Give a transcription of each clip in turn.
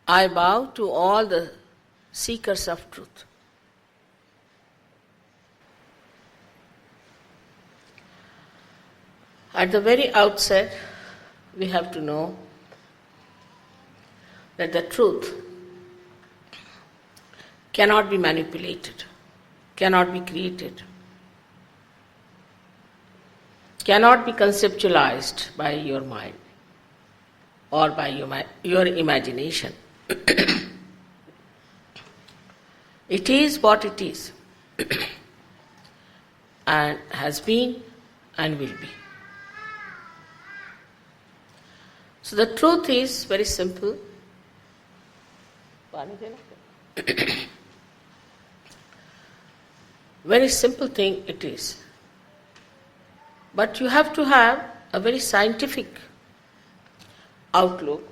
I bow to all the seekers of truth. At the very outset, we have to know that the truth cannot be manipulated, cannot be created, cannot be conceptualized by your mind or by your imagination. It is what it is and has been and will be. So the truth is very simple. Very simple thing it is. But you have to have a very scientific outlook.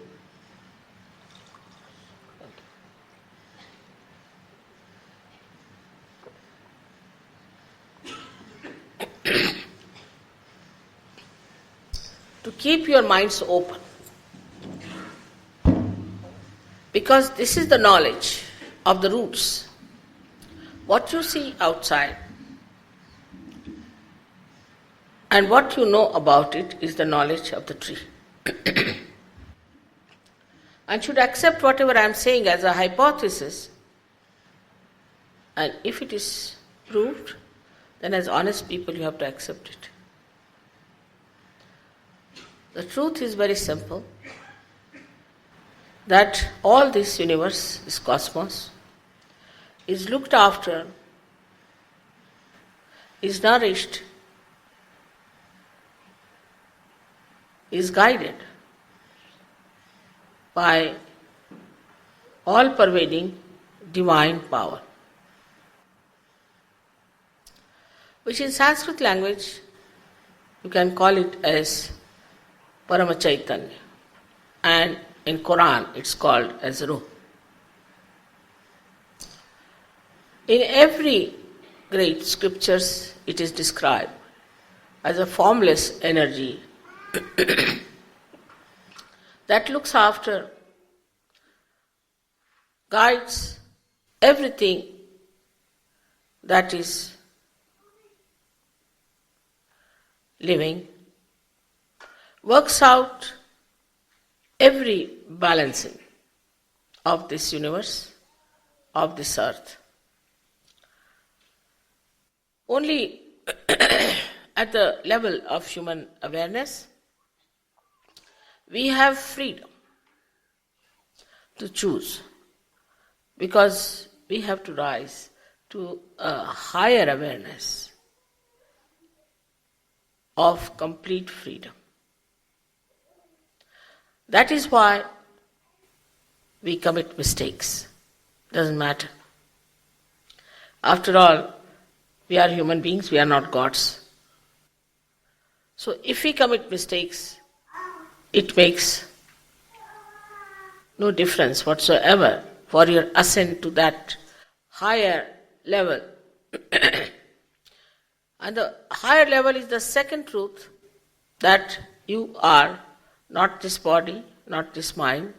To keep your minds open. Because this is the knowledge of the roots. What you see outside and what you know about it is the knowledge of the tree. And should accept whatever I am saying as a hypothesis, and if it is proved, then as honest people you have to accept it. The truth is very simple, that all this universe, this cosmos, is looked after, is nourished, is guided by all-pervading divine power, which in Sanskrit language you can call it as Parama Chaitanya, and in Quran it's called as Ruh. In every great scriptures it is described as a formless energy that looks after, guides everything that is living, works out every balancing of this universe, of this earth. Only at the level of human awareness, we have freedom to choose, because we have to rise to a higher awareness of complete freedom. That is why we commit mistakes. Doesn't matter. After all, we are human beings, we are not gods. So if we commit mistakes, it makes no difference whatsoever for your ascent to that higher level. And the higher level is the second truth, that you are not this body, not this mind,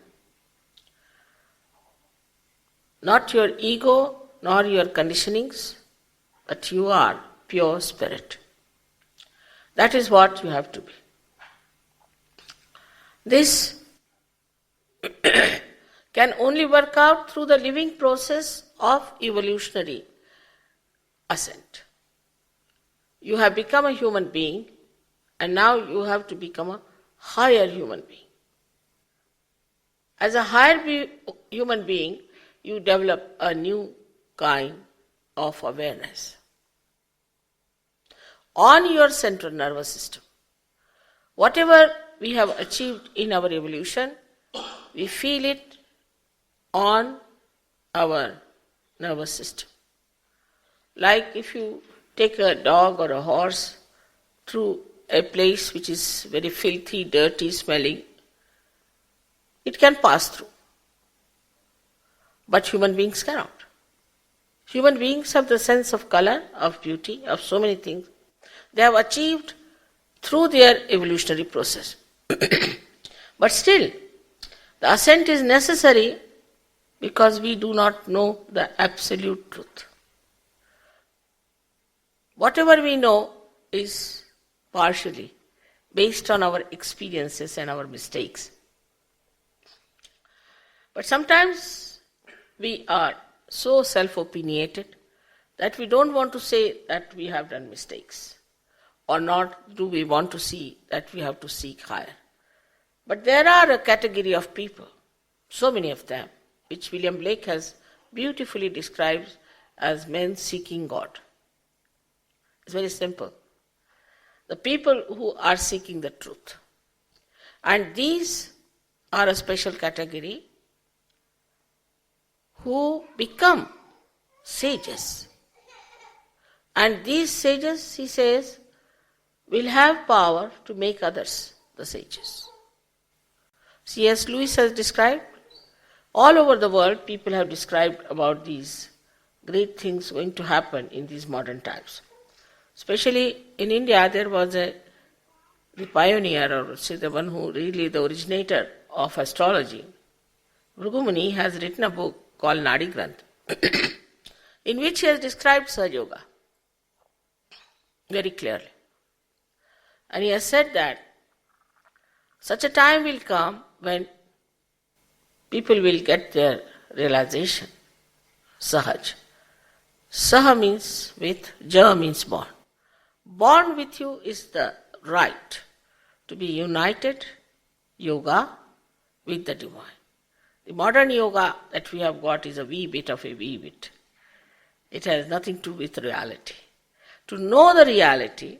not your ego, nor your conditionings, but you are pure spirit. That is what you have to be. This can only work out through the living process of evolutionary ascent. You have become a human being, and now you have to become a higher human being. As a higher human being, you develop a new kind of awareness on your central nervous system. Whatever we have achieved in our evolution, we feel it on our nervous system. Like if you take a dog or a horse through a place which is very filthy, dirty, smelling, it can pass through. But human beings cannot. Human beings have the sense of color, of beauty, of so many things. They have achieved through their evolutionary process. But still, the ascent is necessary because we do not know the absolute truth. Whatever we know is partially based on our experiences and our mistakes. But sometimes we are so self-opinionated that we don't want to say that we have done mistakes, or not do we want to see that we have to seek higher. But there are a category of people, so many of them, which William Blake has beautifully described as men seeking God. It's very simple. The people who are seeking the truth. And these are a special category who become sages. And these sages, he says, will have power to make others the sages. C.S. Lewis has described, all over the world people have described about these great things going to happen in these modern times. Especially in India, there was the pioneer, or say the one who really the originator of astrology. Bhrugumuni has written a book called Nadi Granth, in which he has described Sahaja Yoga very clearly. And he has said that such a time will come when people will get their realization. Sahaj. Saha means with, Ja means born. Born with you is the right to be united, yoga, with the divine. The modern yoga that we have got is a wee bit of a wee bit. It has nothing to do with reality. To know the reality,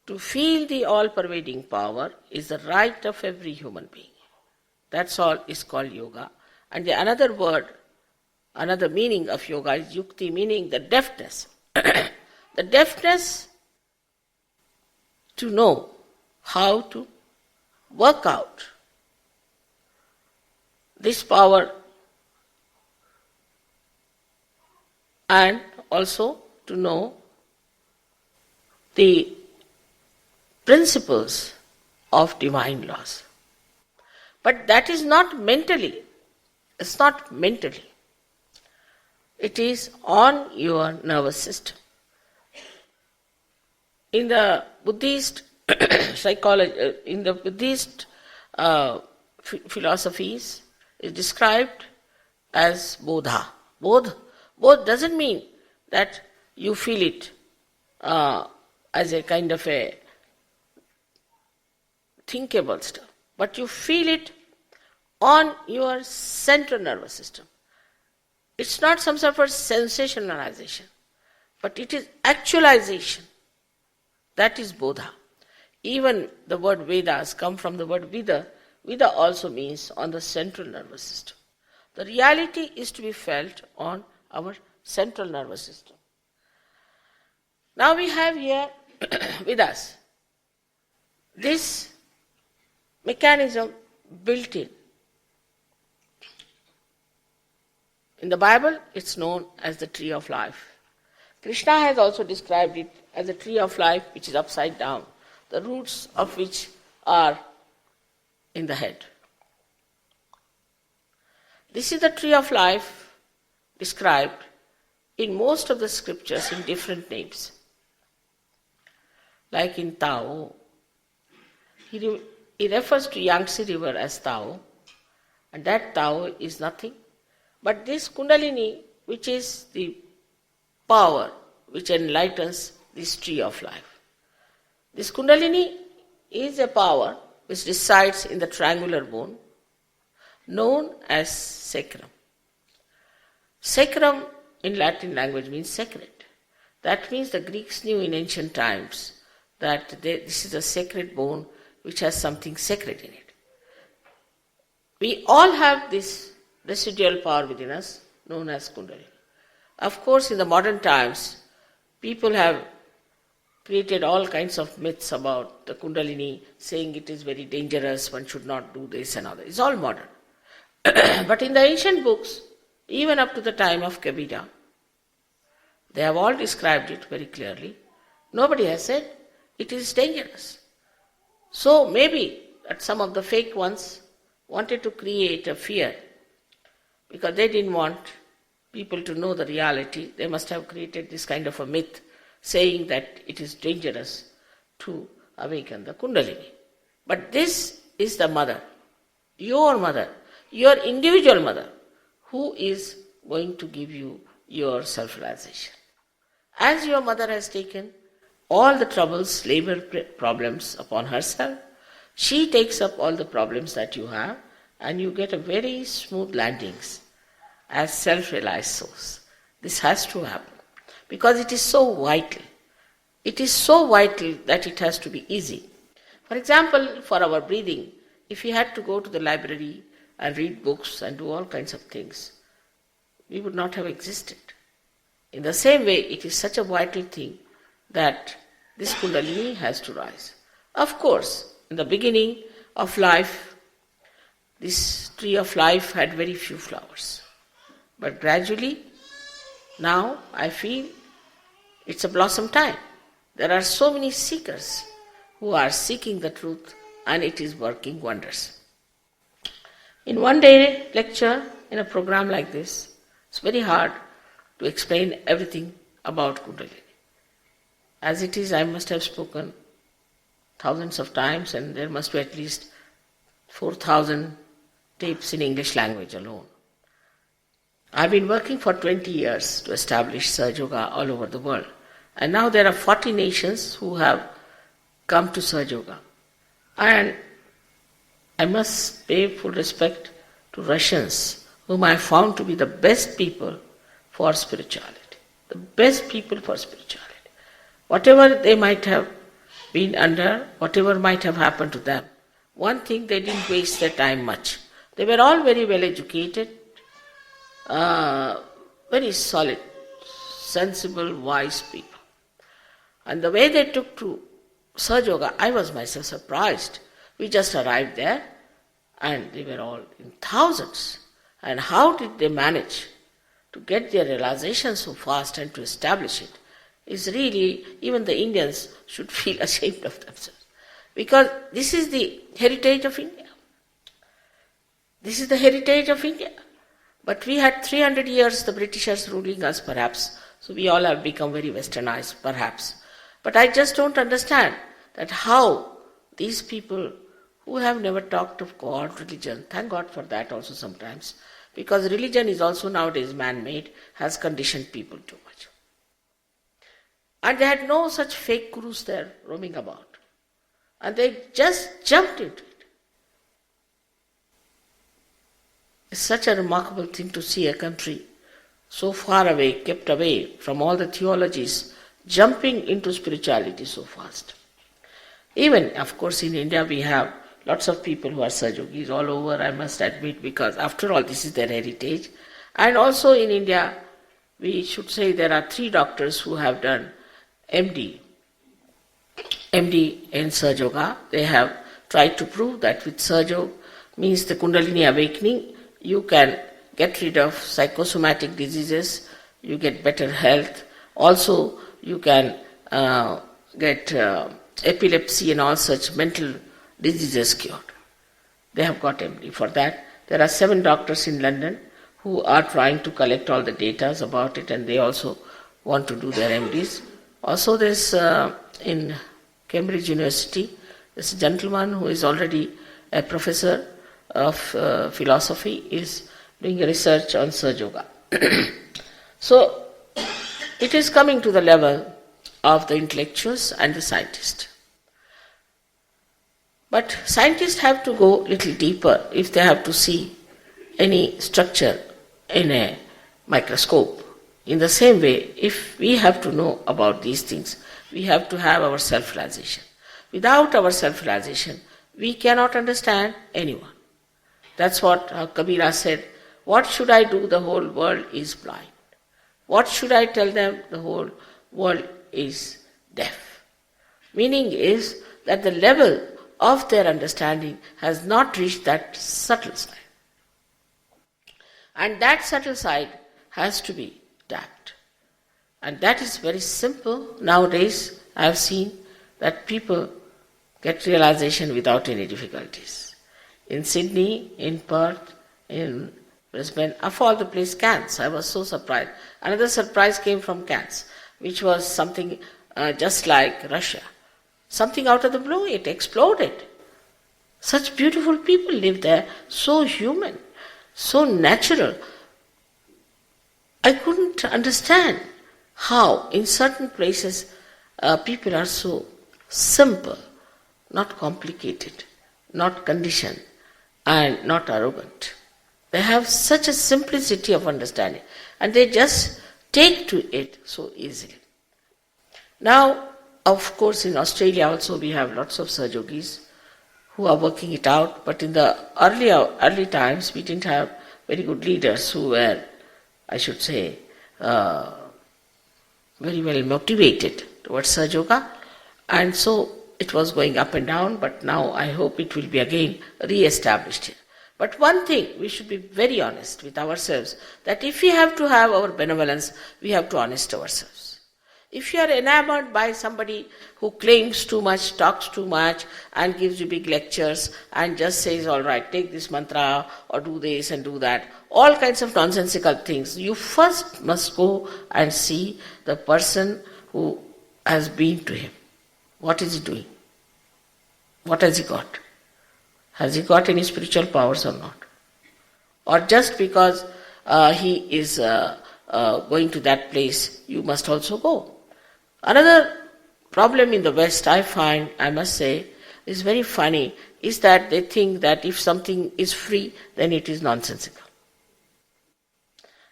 to feel the all-pervading power is the right of every human being. That's all is called yoga. And the another word, another meaning of yoga is yukti, meaning the deftness. The deftness to know how to work out this power, and also to know the principles of divine laws. But that is not mentally. It's not mentally. It is on your nervous system. In the Buddhist psychology, in the Buddhist philosophies, is described as bodha. Bodh doesn't mean that you feel it as a kind of a thinkable stuff, but you feel it on your central nervous system. It's not some sort of sensationalization, but it is actualization. That is bodha. Even the word Vedas come from the word Vida. Vida also means on the central nervous system. The reality is to be felt on our central nervous system. Now we have here with us this mechanism built in. In the Bible, it's known as the tree of life. Krishna has also described it as a tree of life which is upside down, the roots of which are in the head. This is the tree of life described in most of the scriptures in different names. Like in Tao, he refers to Yangtze River as Tao, and that Tao is nothing but this Kundalini, which is the power which enlightens this tree of life. This Kundalini is a power which resides in the triangular bone, known as sacrum. Sacrum in Latin language means sacred. That means the Greeks knew in ancient times that this is a sacred bone which has something sacred in it. We all have this residual power within us known as Kundalini. Of course, in the modern times, people have created all kinds of myths about the Kundalini, saying it is very dangerous, one should not do this and all that. It's all modern. But in the ancient books, even up to the time of Kabira, they have all described it very clearly. Nobody has said it is dangerous. So maybe that some of the fake ones wanted to create a fear because they didn't want people to know the reality. They must have created this kind of a myth saying that it is dangerous to awaken the Kundalini. But this is the mother, your individual mother, who is going to give you your self-realization. As your mother has taken all the troubles, labor problems upon herself, she takes up all the problems that you have, and you get a very smooth landings as self-realized souls. This has to happen because it is so vital. It is so vital that it has to be easy. For example, for our breathing, if we had to go to the library and read books and do all kinds of things, we would not have existed. In the same way, it is such a vital thing that this Kundalini has to rise. Of course, in the beginning of life, this tree of life had very few flowers. But gradually, now I feel it's a blossom time. There are so many seekers who are seeking the truth, and it is working wonders. In one day lecture, in a program like this, it's very hard to explain everything about Kundalini. As it is, I must have spoken thousands of times, and there must be at least 4,000 tapes in English language alone. I've been working for 20 years to establish Sahaja Yoga all over the world. And now there are 40 nations who have come to Sahaja Yoga. And I must pay full respect to Russians, whom I found to be the best people for spirituality. The best people for spirituality. Whatever they might have been under, whatever might have happened to them, one thing, they didn't waste their time much. They were all very well educated, very solid, sensible, wise people. And the way they took to Sahaja Yoga, I was myself surprised. We just arrived there and they were all in thousands. And how did they manage to get their realization so fast and to establish it is really, even the Indians should feel ashamed of themselves. Because this is the heritage of India. This is the heritage of India. But we had 300 years the Britishers ruling us perhaps, so we all have become very westernized perhaps. But I just don't understand that how these people who have never talked of God, religion, thank God for that also sometimes, because religion is also nowadays man-made, has conditioned people too much. And they had no such fake gurus there roaming about. And they just jumped into it. It's such a remarkable thing to see a country so far away, kept away from all the theologies, jumping into spirituality so fast. Even, of course, in India we have lots of people who are Sahaja Yogis all over, I must admit, because after all this is their heritage. And also in India, we should say there are 3 doctors who have done MD in Sahaja Yoga. They have tried to prove that with Sahaja Yoga, means the Kundalini awakening, you can get rid of psychosomatic diseases, you get better health. Also, you can get epilepsy and all such mental diseases cured. They have got MD for that. There are 7 doctors in London who are trying to collect all the data about it, and they also want to do their MDs. Also, there's in Cambridge University, there's a gentleman who is already a professor of philosophy, is doing a research on Sahaja Yoga. So, it is coming to the level of the intellectuals and the scientists. But scientists have to go a little deeper if they have to see any structure in a microscope. In the same way, if we have to know about these things, we have to have our self-realization. Without our self-realization, we cannot understand anyone. That's what Kabira said, what should I do? The whole world is blind. What should I tell them? The whole world is deaf. Meaning is that the level of their understanding has not reached that subtle side. And that subtle side has to be tapped. And that is very simple. Nowadays, I have seen that people get realization without any difficulties. In Sydney, in Perth, in Brisbane, of all the place, Cairns. I was so surprised. Another surprise came from Cairns, which was something just like Russia. Something out of the blue, it exploded. Such beautiful people live there, so human, so natural. I couldn't understand how in certain places people are so simple, not complicated, not conditioned, and not arrogant. They have such a simplicity of understanding, and they just take to it so easily. Now, of course, in Australia also we have lots of Sahajogis who are working it out, but in the early times we didn't have very good leaders who were, I should say, very well motivated towards Sahaja, and so it was going up and down, but now I hope it will be again re-established here. But one thing, we should be very honest with ourselves, that if we have to have our benevolence, we have to honest ourselves. If you are enamored by somebody who claims too much, talks too much, and gives you big lectures, and just says, all right, take this mantra, or do this and do that, all kinds of nonsensical things, you first must go and see the person who has been to him. What is he doing? What has he got? Has he got any spiritual powers or not? Or just because he is going to that place, you must also go. Another problem in the West, I find, I must say, is very funny, is that they think that if something is free, then it is nonsensical.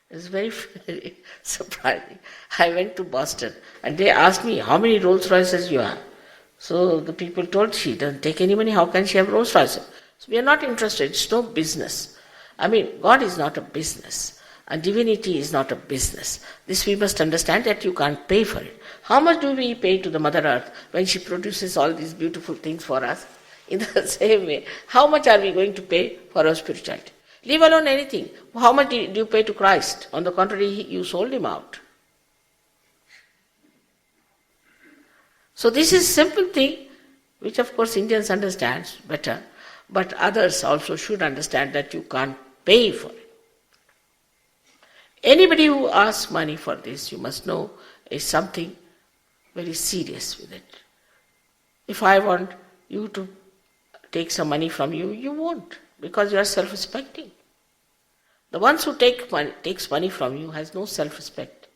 It's very, very surprising. I went to Boston and they asked me, how many Rolls Royces you have? So the people told, she doesn't take any money, how can she have Rolls Royces? So we are not interested, it's no business. I mean, God is not a business and divinity is not a business. This we must understand, that you can't pay for it. How much do we pay to the Mother Earth when she produces all these beautiful things for us? In the same way, how much are we going to pay for our spirituality? Leave alone anything. How much do you pay to Christ? On the contrary, you sold him out. So this is simple thing, which of course Indians understand better, but others also should understand that you can't pay for it. Anybody who asks money for this, you must know, is something very serious with it. If I want you to take some money from you, you won't, because you are self-respecting. The ones who takes money from you has no self-respect.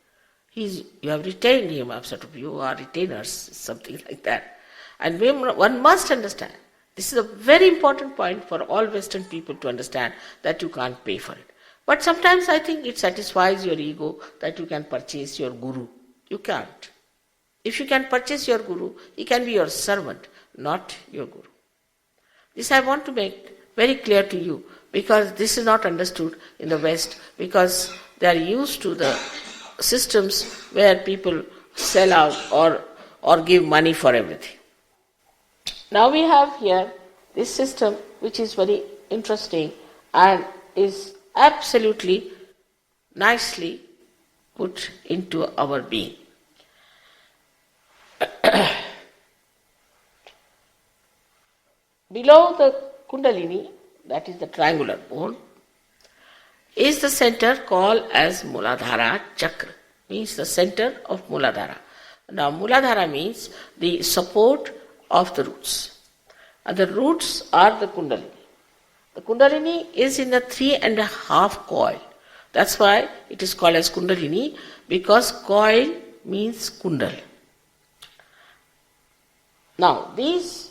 You have retained him, you are retainers, something like that. And one must understand, this is a very important point for all Western people to understand, that you can't pay for it. But sometimes I think it satisfies your ego that you can purchase your guru. You can't. If you can purchase your guru, he can be your servant, not your guru. This I want to make very clear to you, because this is not understood in the West, because they are used to the systems where people sell out or give money for everything. Now we have here this system which is very interesting and is absolutely nicely put into our being. Below the Kundalini, that is the triangular bone, is the center called as Muladhara Chakra, means the center of Muladhara. Now Muladhara means the support of the roots. And the roots are the Kundalini. The Kundalini is in a 3.5 coil. That's why it is called as Kundalini, because coil means Kundal. Now these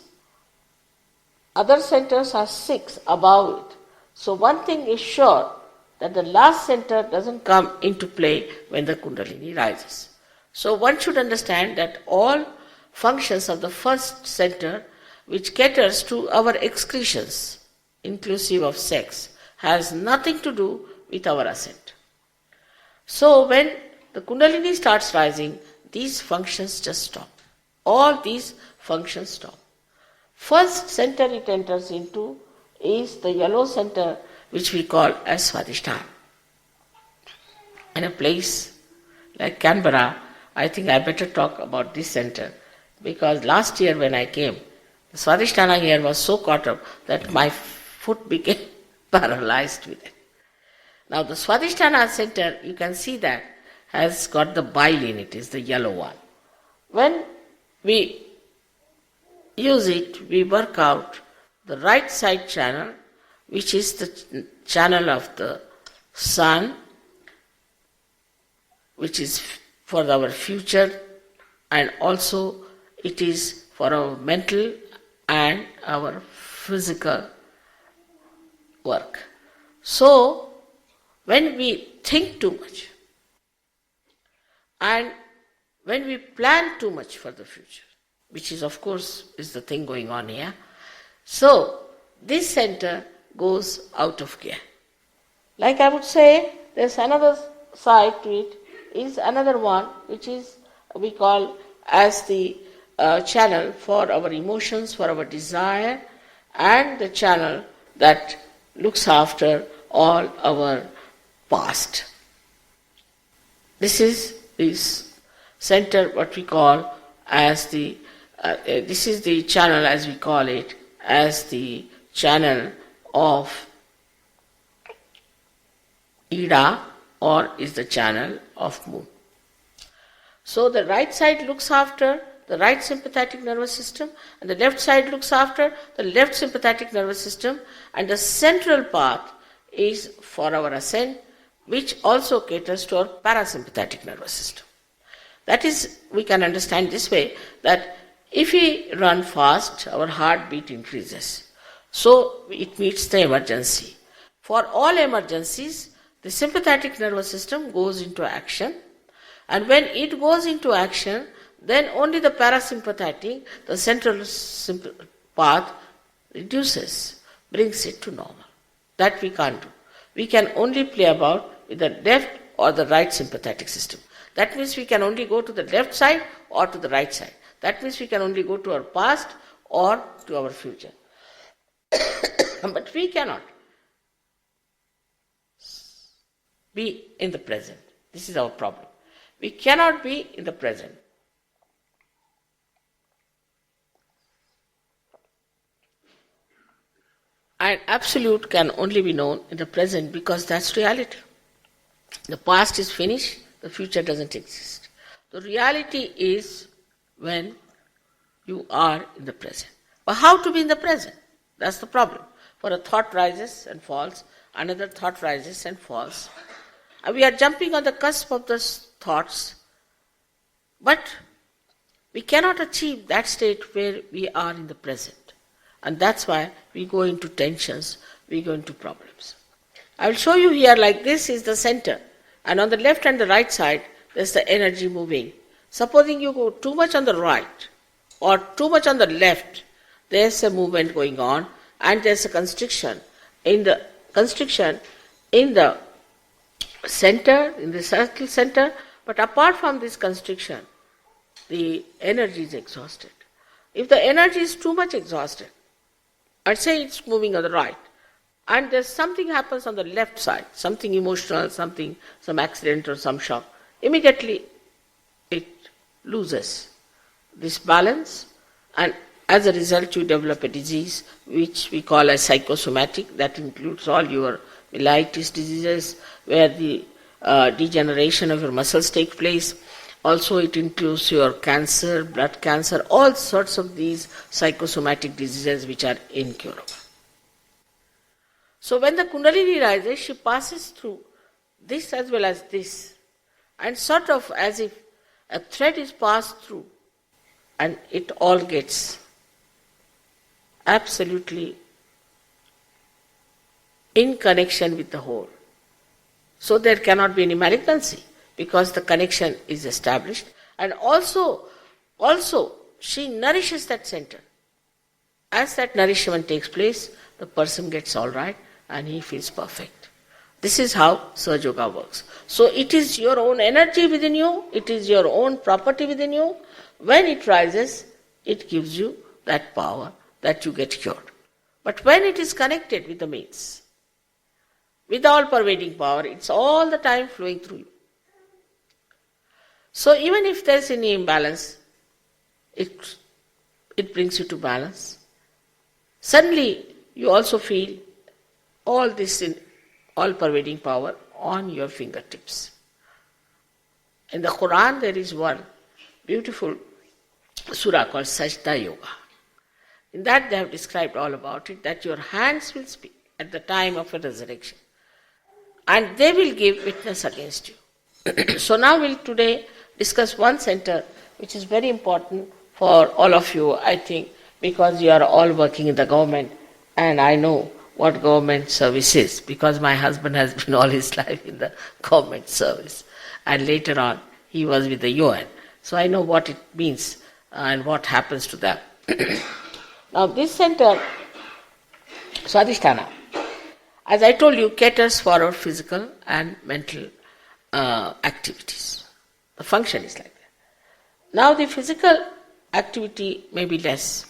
other centers are 6 above it. So one thing is sure, that the last center doesn't come into play when the Kundalini rises. So one should understand that all functions of the first center, which caters to our excretions, inclusive of sex, has nothing to do with our ascent. So when the Kundalini starts rising, these functions just stop. All these functions stop. First center it enters into is the yellow center, which we call as Swadhisthana. In a place like Canberra, I think I better talk about this center, because last year when I came, the Swadhisthana here was so caught up that my foot became paralyzed with it. Now the Swadhisthana center, you can see that, has got the bile in it, is the yellow one. When we use it, we work out the right side channel, which is the channel of the sun, which is for our future, and also it is for our mental and our physical work. So, when we think too much and when we plan too much for the future, which is of course is the thing going on here, so this center goes out of gear. Like I would say, there's another side to it, is another one which is we call as the channel for our emotions, for our desire, and the channel that looks after all our past. This is this center, what we call as the, this is the channel as we call it, as the channel of Ida, or is the channel of moon. So the right side looks after the right sympathetic nervous system, and the left side looks after the left sympathetic nervous system, and the central path is for our ascent, which also caters to our parasympathetic nervous system. That is, we can understand this way, that if we run fast, our heartbeat increases. So it meets the emergency. For all emergencies, the sympathetic nervous system goes into action, and when it goes into action, then only the parasympathetic, the central path, reduces, brings it to normal. That we can't do. We can only play about with the left or the right sympathetic system. That means we can only go to the left side or to the right side. That means we can only go to our past or to our future. But we cannot be in the present. This is our problem. We cannot be in the present. And absolute can only be known in the present because that's reality. The past is finished, the future doesn't exist. The reality is when you are in the present. But how to be in the present? That's the problem. For a thought rises and falls, another thought rises and falls. And we are jumping on the cusp of those thoughts, but we cannot achieve that state where we are in the present. And that's why we go into tensions, we go into problems. I will show you here, like this is the center, and on the left and the right side, there's the energy moving. Supposing you go too much on the right or too much on the left, there's a movement going on, and there's a constriction in the center, in the circle center. But apart from this constriction, the energy is exhausted. If the energy is too much exhausted, I'd say it's moving on the right, and there's something happens on the left side, something emotional, some accident or some shock, immediately it loses this balance, and as a result you develop a disease which we call as psychosomatic. That includes all your myelitis diseases, where the degeneration of your muscles take place. Also it includes your cancer, blood cancer, all sorts of these psychosomatic diseases which are incurable. So when the Kundalini rises, she passes through this as well as this, and sort of as if a thread is passed through, and it all gets absolutely in connection with the whole. So there cannot be any malignancy, because the connection is established, and also she nourishes that center. As that nourishment takes place, the person gets all right and he feels perfect. This is how Sahaja Yoga works. So it is your own energy within you, it is your own property within you. When it rises, it gives you that power that you get cured. But when it is connected with the means, with all pervading power, it's all the time flowing through you. So even if there is any imbalance, it brings you to balance. Suddenly you also feel all this all-pervading power on your fingertips. In the Quran there is one beautiful surah called Sajda Yoga. In that they have described all about it, that your hands will speak at the time of a resurrection and they will give witness against you. So now we'll today discuss one center which is very important for all of you, I think, because you are all working in the government and I know what government service is because my husband has been all his life in the government service and later on he was with the UN. So I know what it means and what happens to them. Now this center, Swadhisthana, as I told you, caters for our physical and mental activities. The function is like that. Now the physical activity may be less,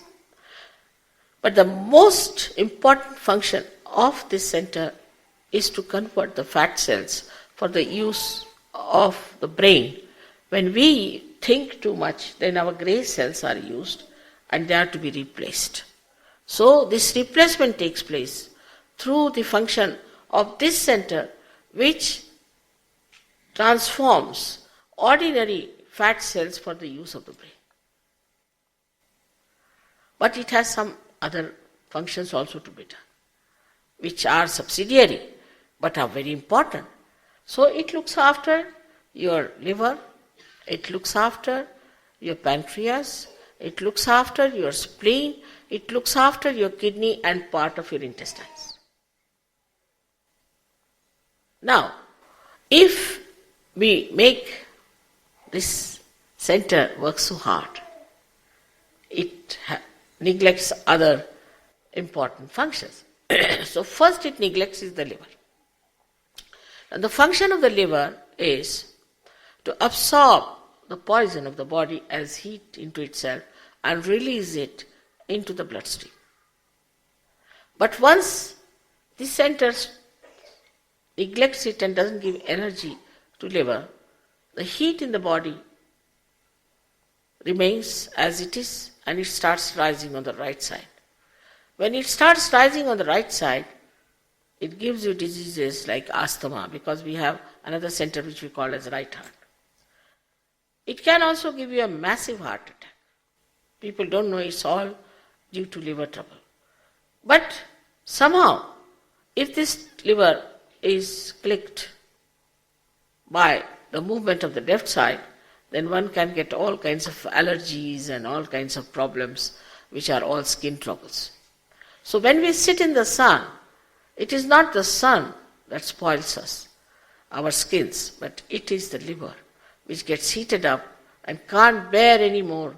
but the most important function of this center is to convert the fat cells for the use of the brain. When we think too much, then our grey cells are used and they are to be replaced. So this replacement takes place through the function of this center, which transforms ordinary fat cells for the use of the brain. But it has some other functions also to be done, which are subsidiary but are very important. So it looks after your liver, it looks after your pancreas, it looks after your spleen, it looks after your kidney and part of your intestines. Now, if we make this center work so hard, it neglects other important functions. So first it neglects is the liver. And the function of the liver is to absorb the poison of the body as heat into itself and release it into the bloodstream. But once this center neglects it and doesn't give energy to liver, the heat in the body remains as it is and it starts rising on the right side. When it starts rising on the right side, it gives you diseases like asthma, because we have another center which we call as right heart. It can also give you a massive heart attack. People don't know it's all due to liver trouble. But somehow, if this liver is clicked by the movement of the left side, then one can get all kinds of allergies and all kinds of problems which are all skin troubles. So when we sit in the sun, it is not the sun that spoils us, our skins, but it is the liver which gets heated up and can't bear any more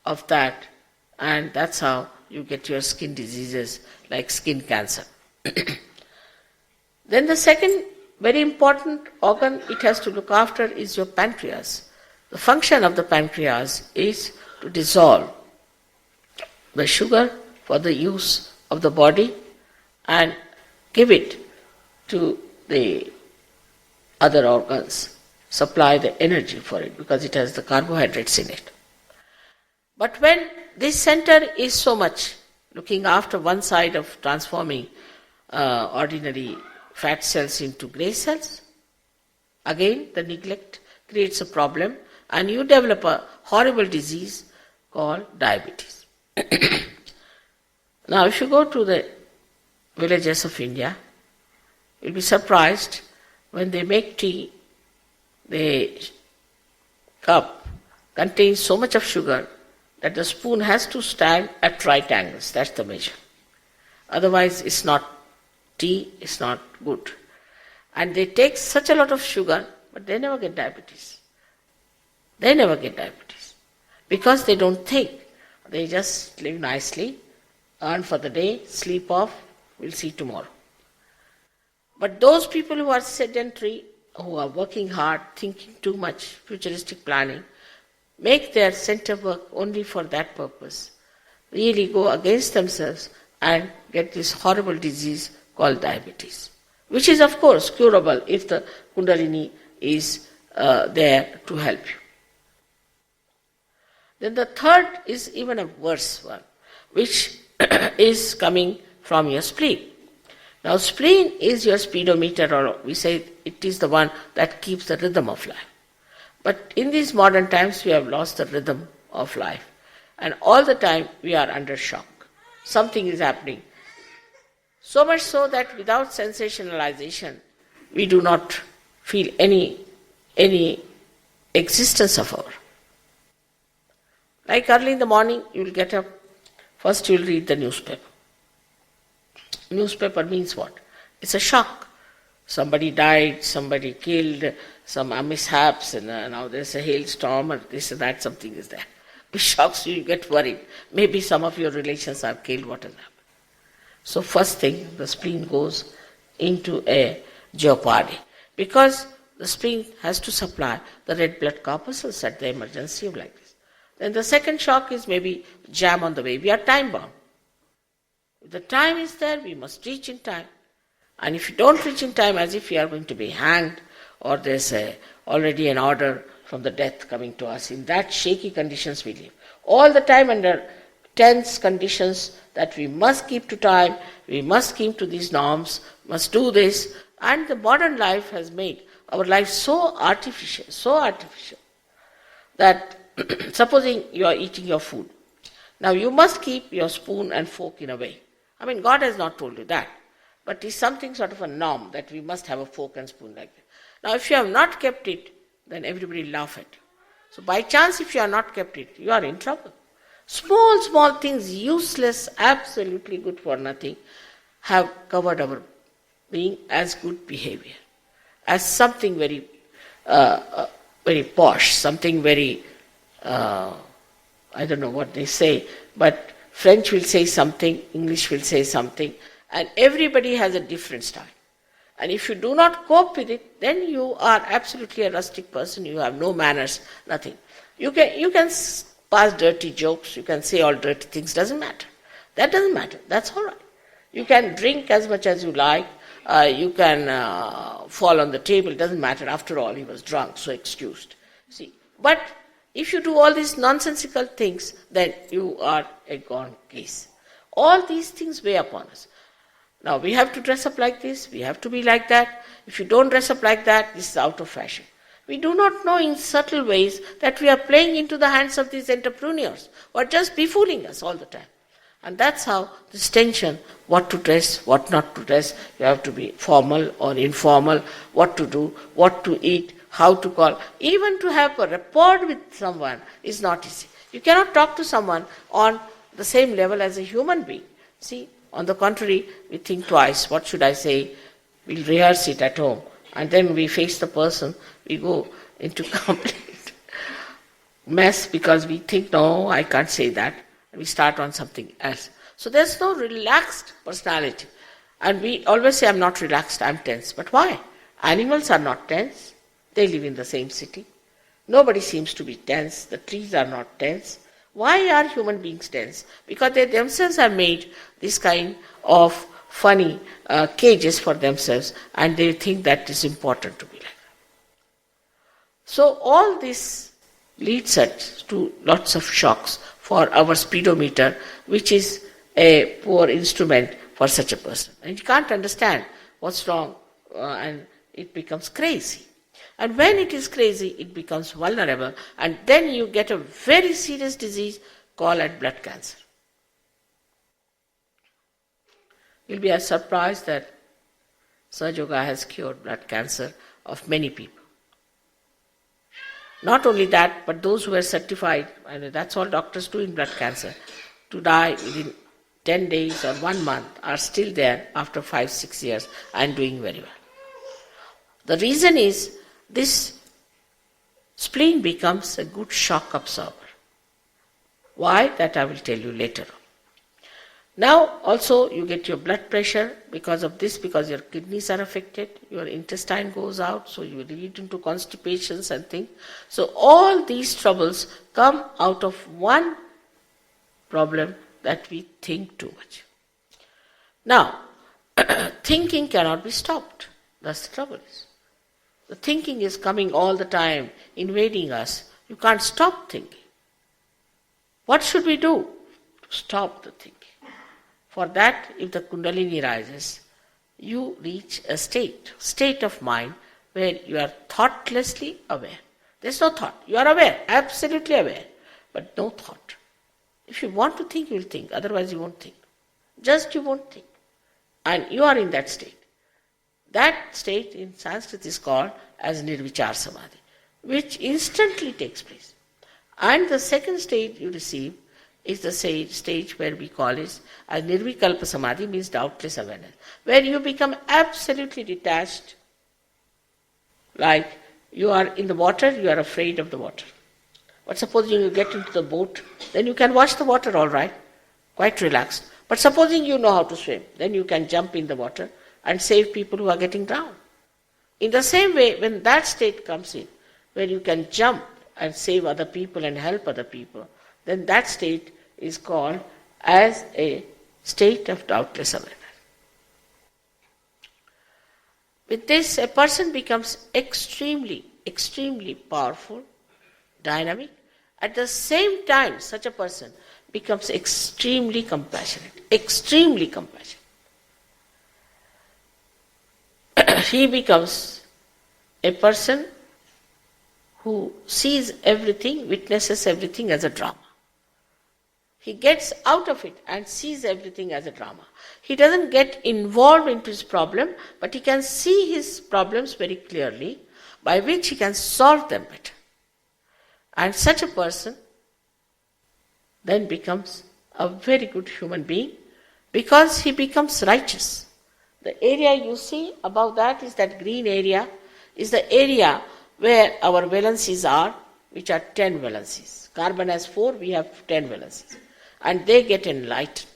of that, and that's how you get your skin diseases like skin cancer. Then the second very important organ it has to look after is your pancreas. The function of the pancreas is to dissolve the sugar for the use of the body and give it to the other organs, supply the energy for it because it has the carbohydrates in it. But when this center is so much looking after one side of transforming ordinary fat cells into grey cells, again the neglect creates a problem and you develop a horrible disease called diabetes. Now if you go to the villages of India, you'll be surprised when they make tea, the cup contains so much of sugar that the spoon has to stand at right angles. That's the measure. Otherwise it's not tea, it's not good. And they take such a lot of sugar, but they never get diabetes. They never get diabetes. Because they don't think. They just live nicely, earn for the day, sleep off, we'll see tomorrow. But those people who are sedentary, who are working hard, thinking too much, futuristic planning, make their center work only for that purpose, really go against themselves and get this horrible disease called diabetes, which is of course curable if the Kundalini is there to help you. Then the third is even a worse one, which is coming from your spleen. Now spleen is your speedometer, or we say it is the one that keeps the rhythm of life. But in these modern times we have lost the rhythm of life. And all the time we are under shock. Something is happening. So much so that without sensationalization, we do not feel any existence of our. Like early in the morning, you will get up, first you will read the newspaper. Newspaper means what? It's a shock. Somebody died, somebody killed, some mishaps, and now there's a hailstorm, or this and that, something is there. It shocks you, you get worried. Maybe some of your relations are killed, what has happened? So first thing, the spleen goes into a jeopardy, because the spleen has to supply the red blood corpuscles at the emergency of like this. Then the second shock is maybe jam on the way. We are time bound. If the time is there, we must reach in time. And if you don't reach in time, as if you are going to be hanged, or there's already an order from the death coming to us, in that shaky conditions we live. All the time under tense conditions that we must keep to time, we must keep to these norms, must do this. And the modern life has made our life so artificial, that supposing you are eating your food. Now you must keep your spoon and fork in a way. I mean, God has not told you that. But it's something sort of a norm that we must have a fork and spoon like that. Now if you have not kept it, then everybody laugh at you. So by chance if you have not kept it, you are in trouble. Small things, useless, absolutely good for nothing, have covered our being as good behavior, as something very very posh, something very, I don't know what they say, but French will say something, English will say something, and everybody has a different style. And if you do not cope with it, then you are absolutely a rustic person, you have no manners, nothing. You can pass dirty jokes, you can say all dirty things, doesn't matter. That doesn't matter, that's all right. You can drink as much as you like, you can fall on the table, doesn't matter, after all he was drunk, so excused. See, but if you do all these nonsensical things, then you are a gone case. All these things weigh upon us. Now we have to dress up like this, we have to be like that. If you don't dress up like that, this is out of fashion. We do not know in subtle ways that we are playing into the hands of these entrepreneurs who are just befooling us all the time. And that's how this tension, what to dress, what not to dress, you have to be formal or informal, what to do, what to eat, how to call. Even to have a rapport with someone is not easy. You cannot talk to someone on the same level as a human being. See, on the contrary, we think twice, what should I say? We'll rehearse it at home. And then we face the person, we go into complete mess because we think, no, I can't say that. And we start on something else. So there's no relaxed personality. And we always say, I'm not relaxed, I'm tense. But why? Animals are not tense. They live in the same city. Nobody seems to be tense. The trees are not tense. Why are human beings tense? Because they themselves have made this kind of funny cages for themselves, and they think that is important to be like that. So all this leads us to lots of shocks for our speedometer, which is a poor instrument for such a person. And you can't understand what's wrong, and it becomes crazy. And when it is crazy, it becomes vulnerable, and then you get a very serious disease called blood cancer. You'll be as surprised that Sahaja has cured blood cancer of many people. Not only that, but those who are certified, and that's all doctors do in blood cancer, to die within 10 days or 1 month are still there after 5-6 years and doing very well. The reason is this spleen becomes a good shock absorber. Why? That I will tell you later on. Now also you get your blood pressure because of this, because your kidneys are affected, your intestine goes out, so you lead into constipations and things. So all these troubles come out of one problem, that we think too much. Now, thinking cannot be stopped. That's the trouble. The thinking is coming all the time, invading us. You can't stop thinking. What should we do to stop the thinking? For that, if the Kundalini rises, you reach a state of mind where you are thoughtlessly aware. There's no thought. You are aware, absolutely aware, but no thought. If you want to think, you will think. Otherwise, you won't think. Just you won't think. And you are in that state. That state in Sanskrit is called as Nirvichar Samadhi, which instantly takes place. And the second stage you receive is the stage where we call it as Nirvikalpa Samadhi, means doubtless awareness, where you become absolutely detached. Like you are in the water, you are afraid of the water. But supposing you get into the boat, then you can watch the water all right, quite relaxed. But supposing you know how to swim, then you can jump in the water and save people who are getting drowned. In the same way, when that state comes in, where you can jump and save other people and help other people, then that state is called as a state of doubtless awareness. With this, a person becomes extremely, extremely powerful, dynamic. At the same time, such a person becomes extremely compassionate, extremely compassionate. He becomes a person who sees everything, witnesses everything as a drama. He gets out of it and sees everything as a drama. He doesn't get involved into his problem, but he can see his problems very clearly, by which he can solve them better. And such a person then becomes a very good human being, because he becomes righteous. The area you see above that is that green area, is the area where our valencies are, which are 10 valencies. Carbon has 4, we have 10 valencies. And they get enlightened.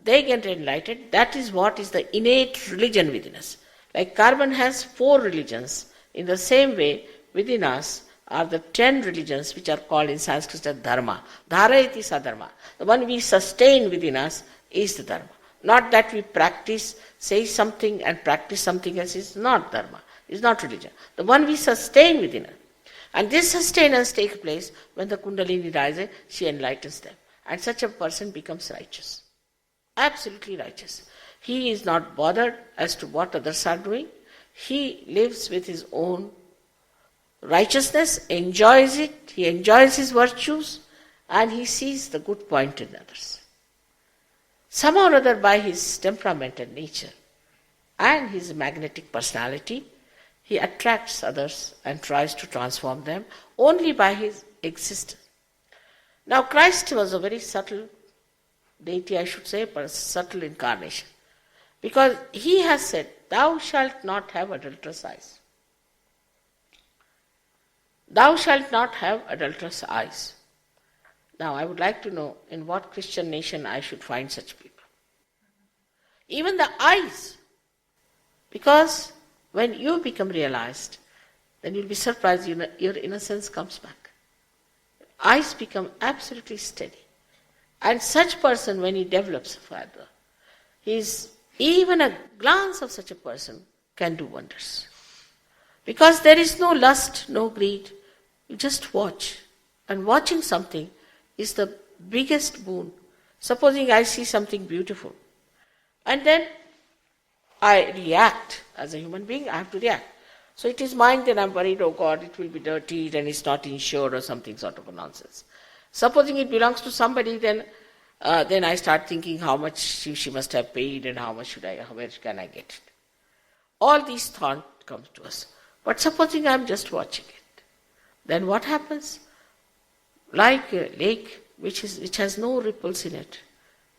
They get enlightened. That is what is the innate religion within us. Like carbon has 4 religions, in the same way within us are the 10 religions which are called in Sanskrit as dharma. Dharayati sadharma. The one we sustain within us is the dharma. Not that we practice, say something and practice something else is not dharma, is not religion. The one we sustain within us. And this sustenance takes place when the Kundalini rises, she enlightens them. And such a person becomes righteous. Absolutely righteous. He is not bothered as to what others are doing. He lives with his own righteousness, enjoys it, he enjoys his virtues, and he sees the good point in others. Somehow or other, by his temperament and nature and his magnetic personality, he attracts others and tries to transform them only by his existence. Now Christ was a very subtle deity, I should say, but a subtle incarnation. Because he has said, thou shalt not have adulterous eyes. Thou shalt not have adulterous eyes. Now I would like to know in what Christian nation I should find such people. Even the eyes. Because when you become realized, then you'll be surprised your innocence comes back. Eyes become absolutely steady. And such person, when he develops further, even a glance of such a person can do wonders. Because there is no lust, no greed. You just watch. And watching something is the biggest boon. Supposing I see something beautiful, and then I react. As a human being, I have to react. So it is mine, then I'm worried, oh God, it will be dirty, then it's not insured or something sort of a nonsense. Supposing it belongs to somebody, then I start thinking how much she must have paid and where can I get it. All these thoughts come to us. But supposing I'm just watching it, then what happens? Like a lake which has no ripples in it,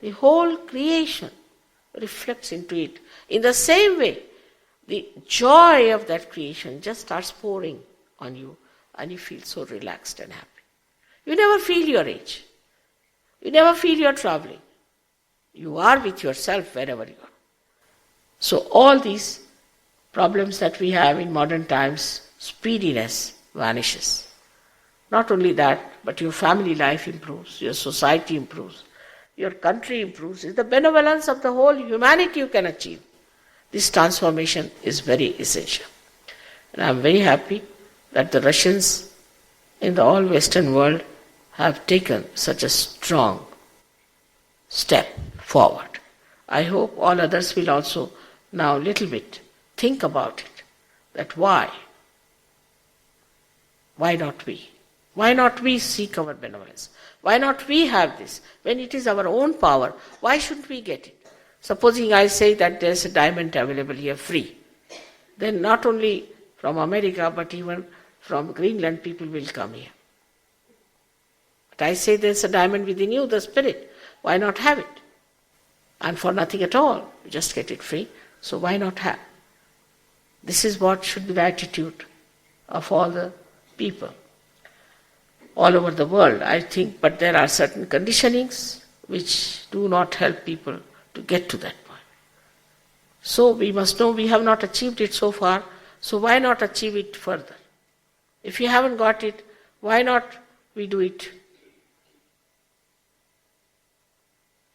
the whole creation reflects into it. In the same way, the joy of that creation just starts pouring on you and you feel so relaxed and happy. You never feel your age. You never feel you're traveling. You are with yourself wherever you are. So all these problems that we have in modern times, speediness vanishes. Not only that, but your family life improves, your society improves, your country improves. It's the benevolence of the whole humanity you can achieve. This transformation is very essential. And I'm very happy that the Russians in the all Western world have taken such a strong step forward. I hope all others will also Now, little bit, think about it, that why? Why not we? Why not we seek our benevolence? Why not we have this? When it is our own power, why shouldn't we get it? Supposing I say that there's a diamond available here free, then not only from America but even from Greenland people will come here. But I say there's a diamond within you, the spirit. Why not have it? And for nothing at all, you just get it free. So why not have? This is what should be the attitude of all the people all over the world, I think. But there are certain conditionings which do not help people to get to that point. So we must know we have not achieved it so far, so why not achieve it further? If you haven't got it, why not we do it?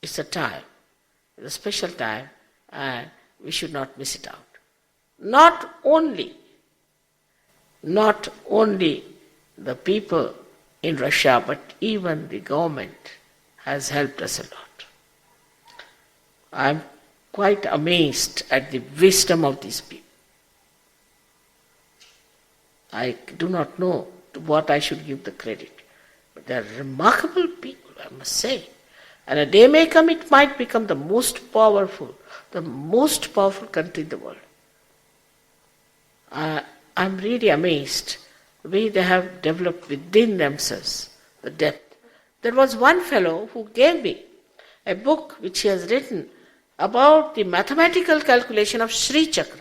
It's a time, it's a special time, and we should not miss it out. Not only the people in Russia, but even the government has helped us a lot. I'm quite amazed at the wisdom of these people. I do not know to what I should give the credit, but they are remarkable people, I must say. And a day may come, it might become the most powerful country in the world. I'm really amazed the way they have developed within themselves the depth. There was one fellow who gave me a book which he has written about the mathematical calculation of Shri Chakra.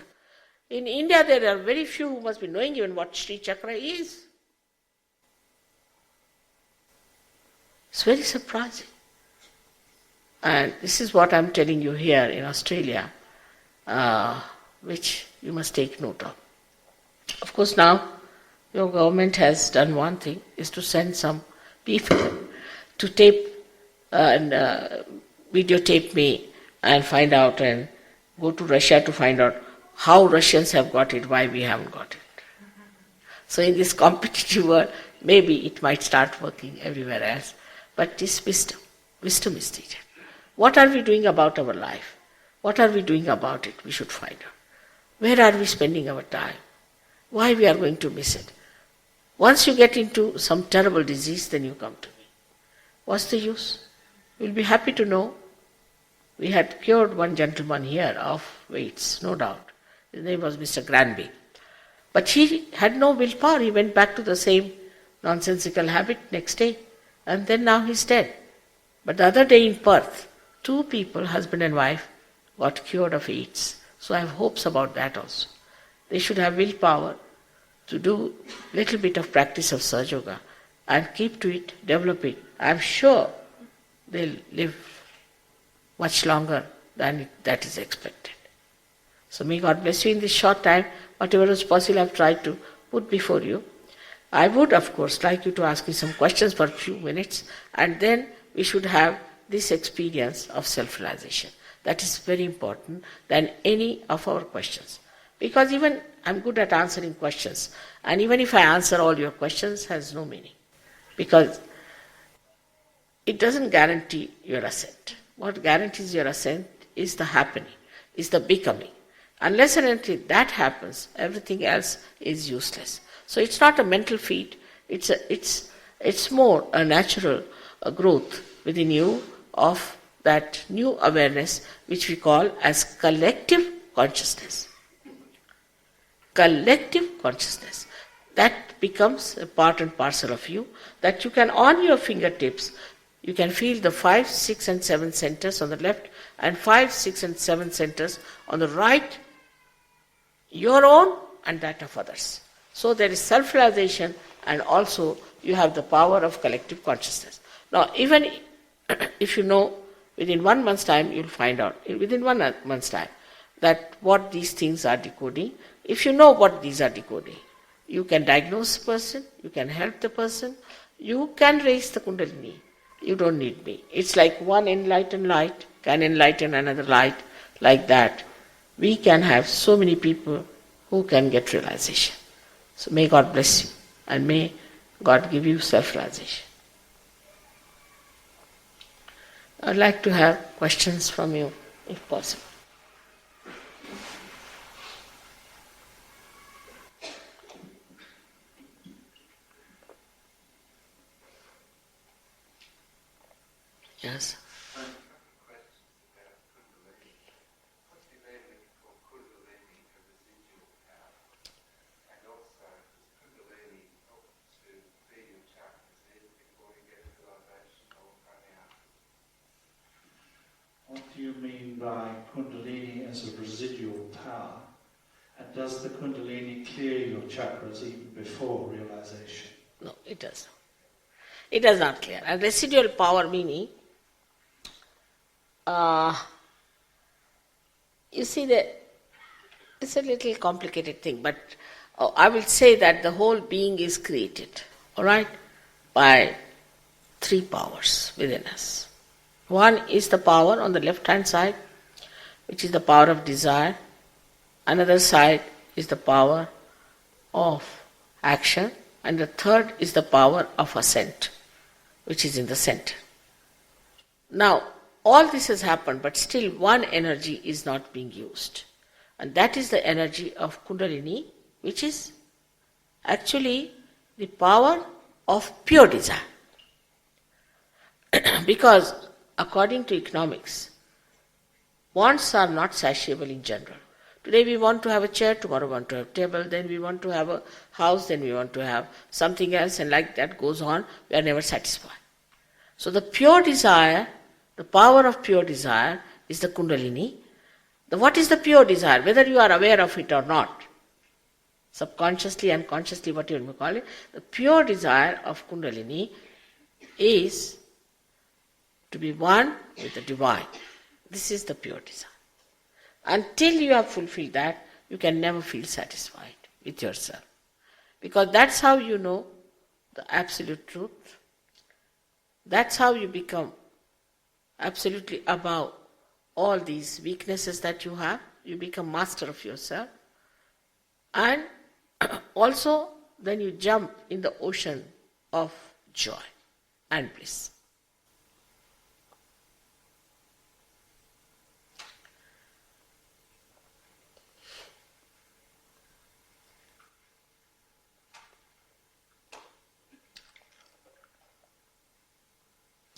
In India there are very few who must be knowing even what Shri Chakra is. It's very surprising. And this is what I'm telling you here in Australia, which you must take note of. Of course now your government has done one thing, is to send some people to tape and videotape me and find out, and go to Russia to find out how Russians have got it, why we haven't got it. So in this competitive world, maybe it might start working everywhere else. But this wisdom is needed. What are we doing about our life? What are we doing about it? We should find out. Where are we spending our time? Why we are going to miss it? Once you get into some terrible disease, then you come to me. What's the use? You'll be happy to know. We had cured one gentleman here of weights, no doubt. His name was Mr. Granby. But he had no willpower. He went back to the same nonsensical habit next day. And then now he's dead. But the other day in Perth, 2 people, husband and wife, got cured of AIDS. So I have hopes about that also. They should have willpower to do little bit of practice of Sahaja Yoga and keep to it, develop it. I'm sure they'll live much longer than that is expected. So may God bless you in this short time. Whatever is possible I've tried to put before you. I would, of course, like you to ask me some questions for a few minutes, and then we should have this experience of self-realization. That is very important than any of our questions. Because even I'm good at answering questions, and even if I answer all your questions, has no meaning. Because it doesn't guarantee your ascent. What guarantees your ascent is the happening, is the becoming. Unless and until that happens, everything else is useless. So it's not a mental feat, it's more a natural growth within you of that new awareness which we call as collective consciousness. Collective consciousness. That becomes a part and parcel of you, that you can, on your fingertips, you can feel the 5, 6 and 7 centers on the left and 5, 6 and 7 centers on the right, your own and that of others. So there is self-realization, and also you have the power of collective consciousness. Now even if you know, within 1 month's time you'll find out, within 1 month's time, that what these things are decoding. If you know what these are decoding, you can diagnose the person, you can help the person, you can raise the Kundalini. You don't need me. It's like one enlightened light can enlighten another light, like that. We can have so many people who can get realization. So may God bless you, and may God give you self-realization. I'd like to have questions from you, if possible. Yes. What do you mean by Kundalini as a residual power? And does the Kundalini clear your chakras even before realization? No, it does. It does not clear. And residual power meaning, you see, it's a little complicated thing, but I will say that the whole being is created, all right, by three powers within us. One is the power on the left-hand side, which is the power of desire. Another side is the power of action. And the third is the power of assent, which is in the center. Now, all this has happened, but still one energy is not being used. And that is the energy of Kundalini, which is actually the power of pure desire. Because according to economics, wants are not satiable in general. Today we want to have a chair, tomorrow we want to have a table, then we want to have a house, then we want to have something else, and like that goes on, we are never satisfied. So the pure desire, the power of pure desire is the Kundalini. What is the pure desire? Whether you are aware of it or not, subconsciously, unconsciously, what you may call it, the pure desire of Kundalini is to be one with the divine. This is the pure desire. Until you have fulfilled that, you can never feel satisfied with yourself. Because that's how you know the absolute truth. That's how you become absolutely above all these weaknesses that you have. You become master of yourself. And also, then you jump in the ocean of joy and bliss.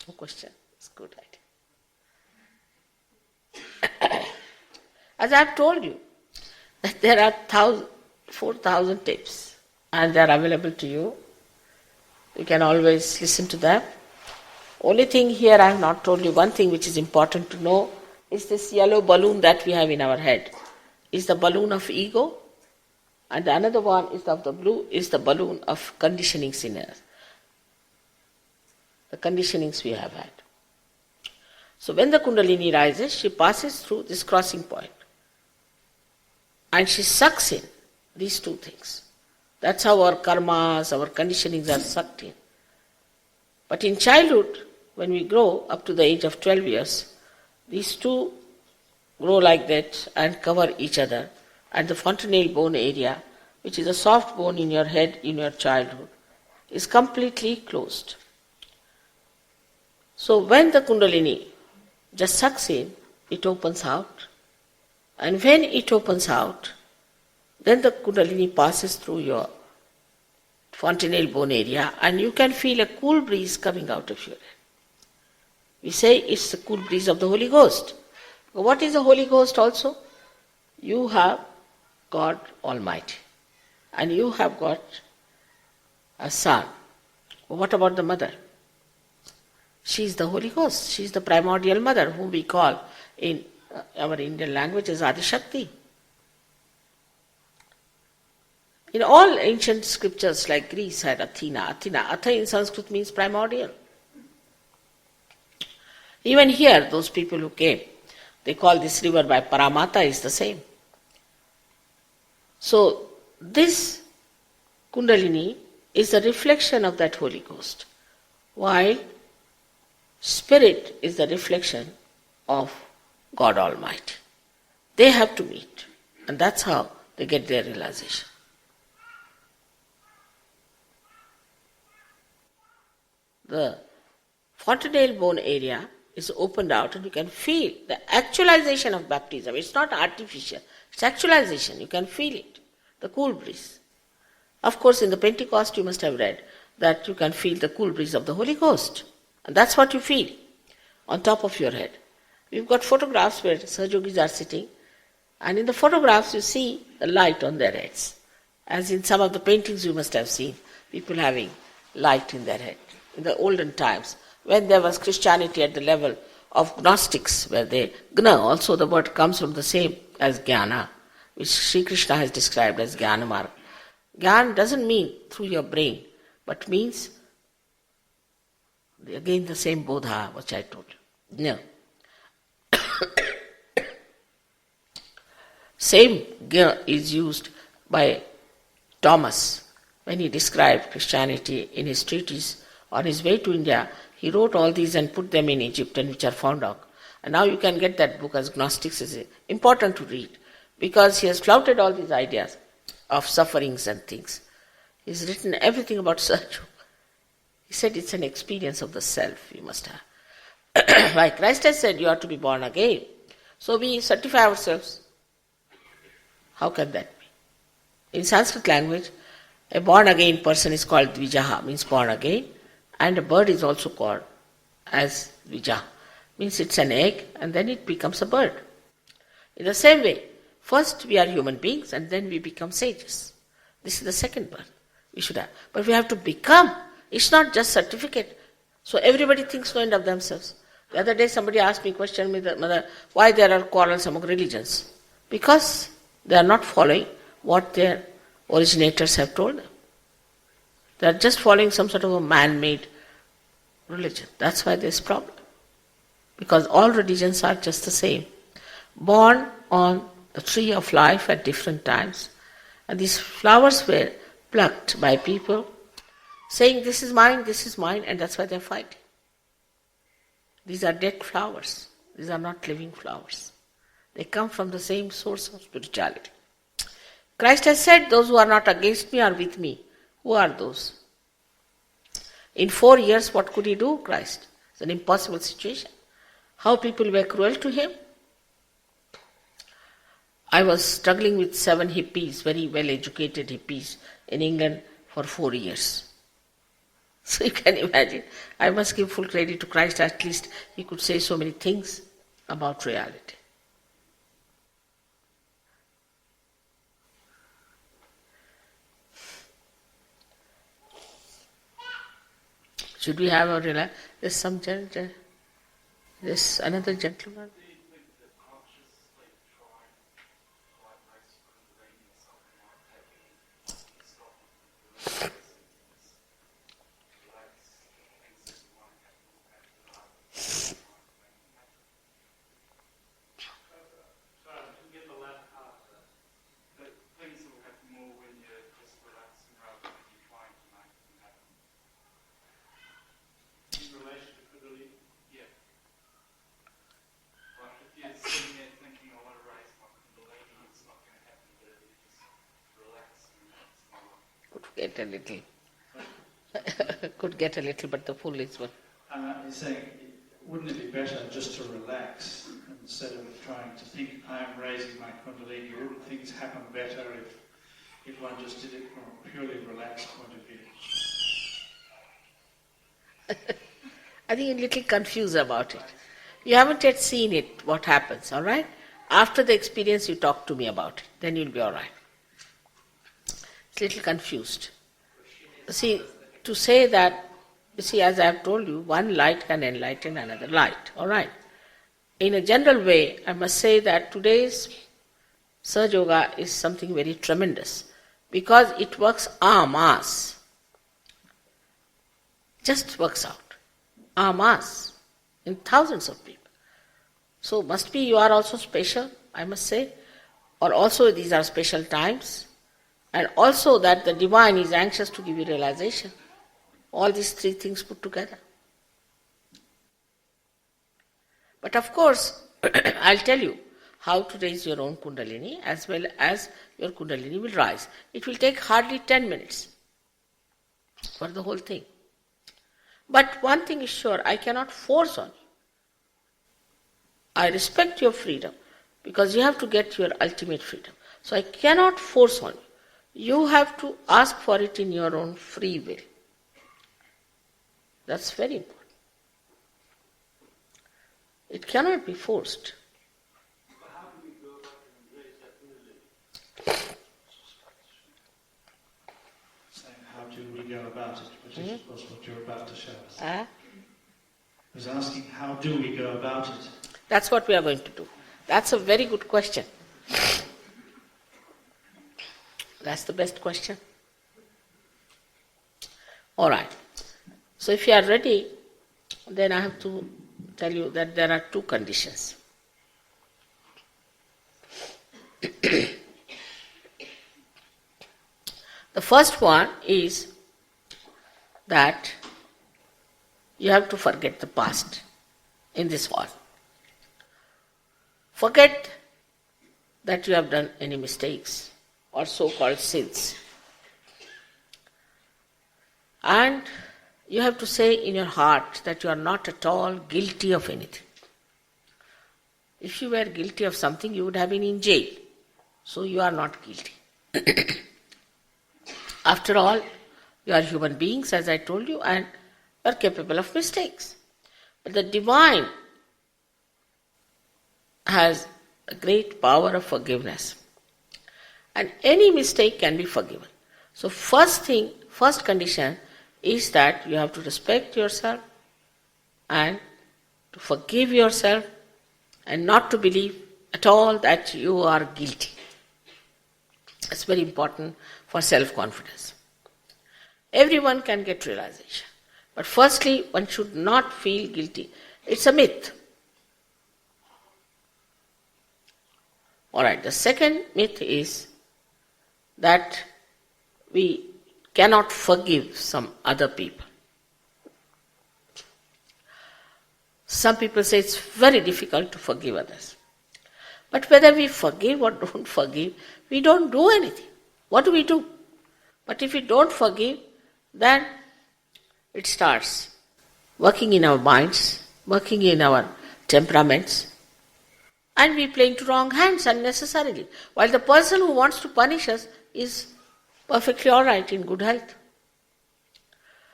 No question. It's good idea. As I have told you, that there are 4,000 tapes and they are available to you. You can always listen to them. Only thing here I have not told you, one thing which is important to know is this yellow balloon that we have in our head is the balloon of ego, and the another one is of the blue is the balloon of conditioning sinners. The conditionings we have had. So when the Kundalini rises, she passes through this crossing point. And she sucks in these two things. That's how our karmas, our conditionings are sucked in. But in childhood, when we grow up to the age of 12 years, these two grow like that and cover each other. And the fontanelle bone area, which is a soft bone in your head in your childhood, is completely closed. So when the Kundalini just sucks in, it opens out. And when it opens out, then the Kundalini passes through your fontanelle bone area and you can feel a cool breeze coming out of your head. We say it's the cool breeze of the Holy Ghost. What is the Holy Ghost also? You have God Almighty. And you have got a son. What about the mother? She is the Holy Ghost. She is the primordial mother, whom we call in our Indian language as Adi Shakti. In all ancient scriptures like Greece had Athena. Atha in Sanskrit means primordial. Even here, those people who came, they call this river by Paramata is the same. So this Kundalini is a reflection of that Holy Ghost, while Spirit is the reflection of God Almighty. They have to meet, and that's how they get their realization. The fontanelle bone area is opened out and you can feel the actualization of baptism. It's not artificial, it's actualization. You can feel it, the cool breeze. Of course, in the Pentecost you must have read that you can feel the cool breeze of the Holy Ghost. And that's what you feel. on top of your head. We've got photographs where Sahajogis are sitting, and in the photographs you see the light on their heads. As in some of the paintings you must have seen, people having light in their head. In the olden times, when there was Christianity at the level of Gnostics, where they, Gna, also the word comes from the same as Jnana, which Sri Krishna has described as Jnana Marg. Jnana doesn't mean through your brain, but means, again the same Bodha which I told you. No. Same Jna is used by Thomas when he described Christianity in his treatise. On his way to India, he wrote all these and put them in Egypt, and which are found out. And now you can get that book as Gnostics. Is important to read because he has flouted all these ideas of sufferings and things. He's written everything about Sahaja. He said it's an experience of the self you must have. Like Christ has said, you are to be born again. So we certify ourselves. How can that be? In Sanskrit language, a born again person is called Dvijaha, means born again, and a bird is also called as Dvija, means it's an egg and then it becomes a bird. In the same way, first we are human beings and then we become sages. This is the second birth we should have. But we have to become. It's not just certificate. So everybody thinks no end of themselves. The other day somebody asked me, questioned me, Mother, why there are quarrels among religions? Because they are not following what their originators have told them. They are just following some sort of a man-made religion. That's why there's problem. Because all religions are just the same. Born on the tree of life at different times. And these flowers were plucked by people saying, this is mine, and that's why they're fighting. These are dead flowers. These are not living flowers. They come from the same source of spirituality. Christ has said, those who are not against me are with me. Who are those? In 4 years, what could he do, Christ? It's an impossible situation. How people were cruel to him. I was struggling with 7 hippies, very well-educated hippies in England for 4 years. So you can imagine, I must give full credit to Christ, at least he could say so many things about reality. Should we have a there's some there's another gentleman. Could get a little, but the full is one. He's saying, wouldn't it be better just to relax instead of trying to think, I am raising my Kundalini? Wouldn't things happen better if one just did it from a purely relaxed point of view? I think you're a little confused about it. You haven't yet seen it, what happens, all right? After the experience, you talk to me about it. Then you'll be all right. It's a little confused. See, to say that, you see, as I have told you, one light can enlighten another light, all right? In a general way, I must say that today's Sahaja Yoga is something very tremendous because it works en masse. Just works out en masse in thousands of people. So must be you are also special, I must say, or also these are special times, and also that the divine is anxious to give you realization. All these 3 things put together. But of course, I'll tell you how to raise your own Kundalini as well as your Kundalini will rise. It will take hardly 10 minutes for the whole thing. But one thing is sure, I cannot force on you. I respect your freedom because you have to get your ultimate freedom. So I cannot force on you. You have to ask for it in your own free will. That's very important. It cannot be forced. But how do we go about and raise that kundalini? Saying, how do we go about it, which is of course what you're about to show us. Ah? I was asking, how do we go about it? That's what we are going to do. That's a very good question. That's the best question. All right. So if you are ready, then I have to tell you that there are two conditions. The first one is that you have to forget the past in this world. Forget that you have done any mistakes or so-called sins. And you have to say in your heart that you are not at all guilty of anything. If you were guilty of something, you would have been in jail. So you are not guilty. After all, you are human beings, as I told you, and you are capable of mistakes. But the divine has a great power of forgiveness. And any mistake can be forgiven. So first condition is that you have to respect yourself and to forgive yourself and not to believe at all that you are guilty. It's very important for self-confidence. Everyone can get realization. But firstly, one should not feel guilty. It's a myth. Alright, the second myth is that we cannot forgive some other people. Some people say it's very difficult to forgive others. But whether we forgive or don't forgive, we don't do anything. What do we do? But if we don't forgive, then it starts working in our minds, working in our temperaments, and we play into wrong hands unnecessarily. While the person who wants to punish us is perfectly all right, in good health.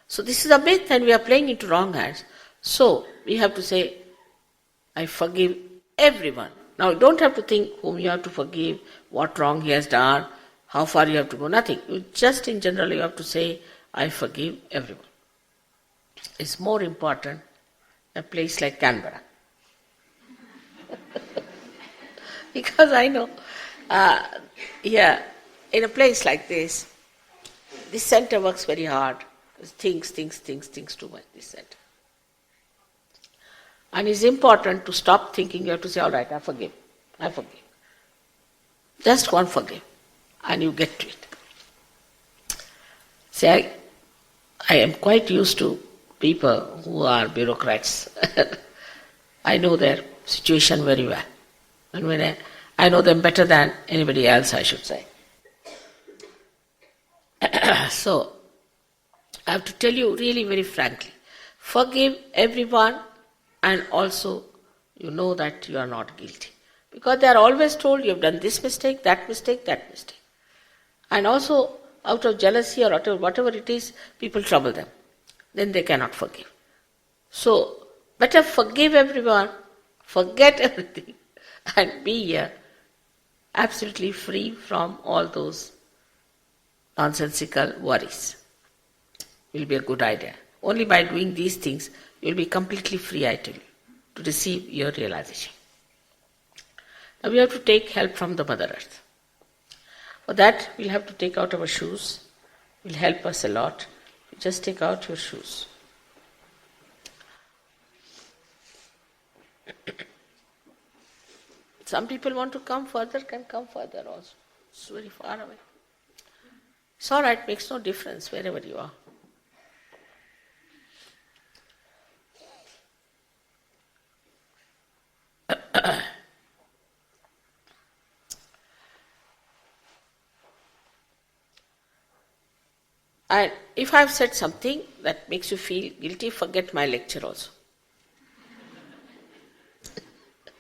So this is a myth and we are playing into wrong hands. So we have to say, I forgive everyone. Now you don't have to think whom you have to forgive, what wrong he has done, how far you have to go, nothing. You just in general you have to say, I forgive everyone. It's more important in a place like Canberra. Because I know, in a place like this center works very hard. Thinks too much, this center. And it's important to stop thinking. You have to say, all right, I forgive. Just go and forgive. And you get to it. See, I am quite used to people who are bureaucrats. I know their situation very well. And when I know them better than anybody else, I should say. So, I have to tell you really very frankly, forgive everyone and also you know that you are not guilty. Because they are always told you have done this mistake, that mistake, that mistake. And also out of jealousy or whatever it is, people trouble them. Then they cannot forgive. So, better forgive everyone, forget everything and be here absolutely free from all those nonsensical worries. Will be a good idea. Only by doing these things, you will be completely free, I tell you, to receive your realization. Now we have to take help from the Mother Earth. For that, we'll have to take out our shoes. It will help us a lot. Just take out your shoes. Some people want to come further, can come further also. It's very far away. It's all right, makes no difference wherever you are. And if I have said something that makes you feel guilty, forget my lecture also.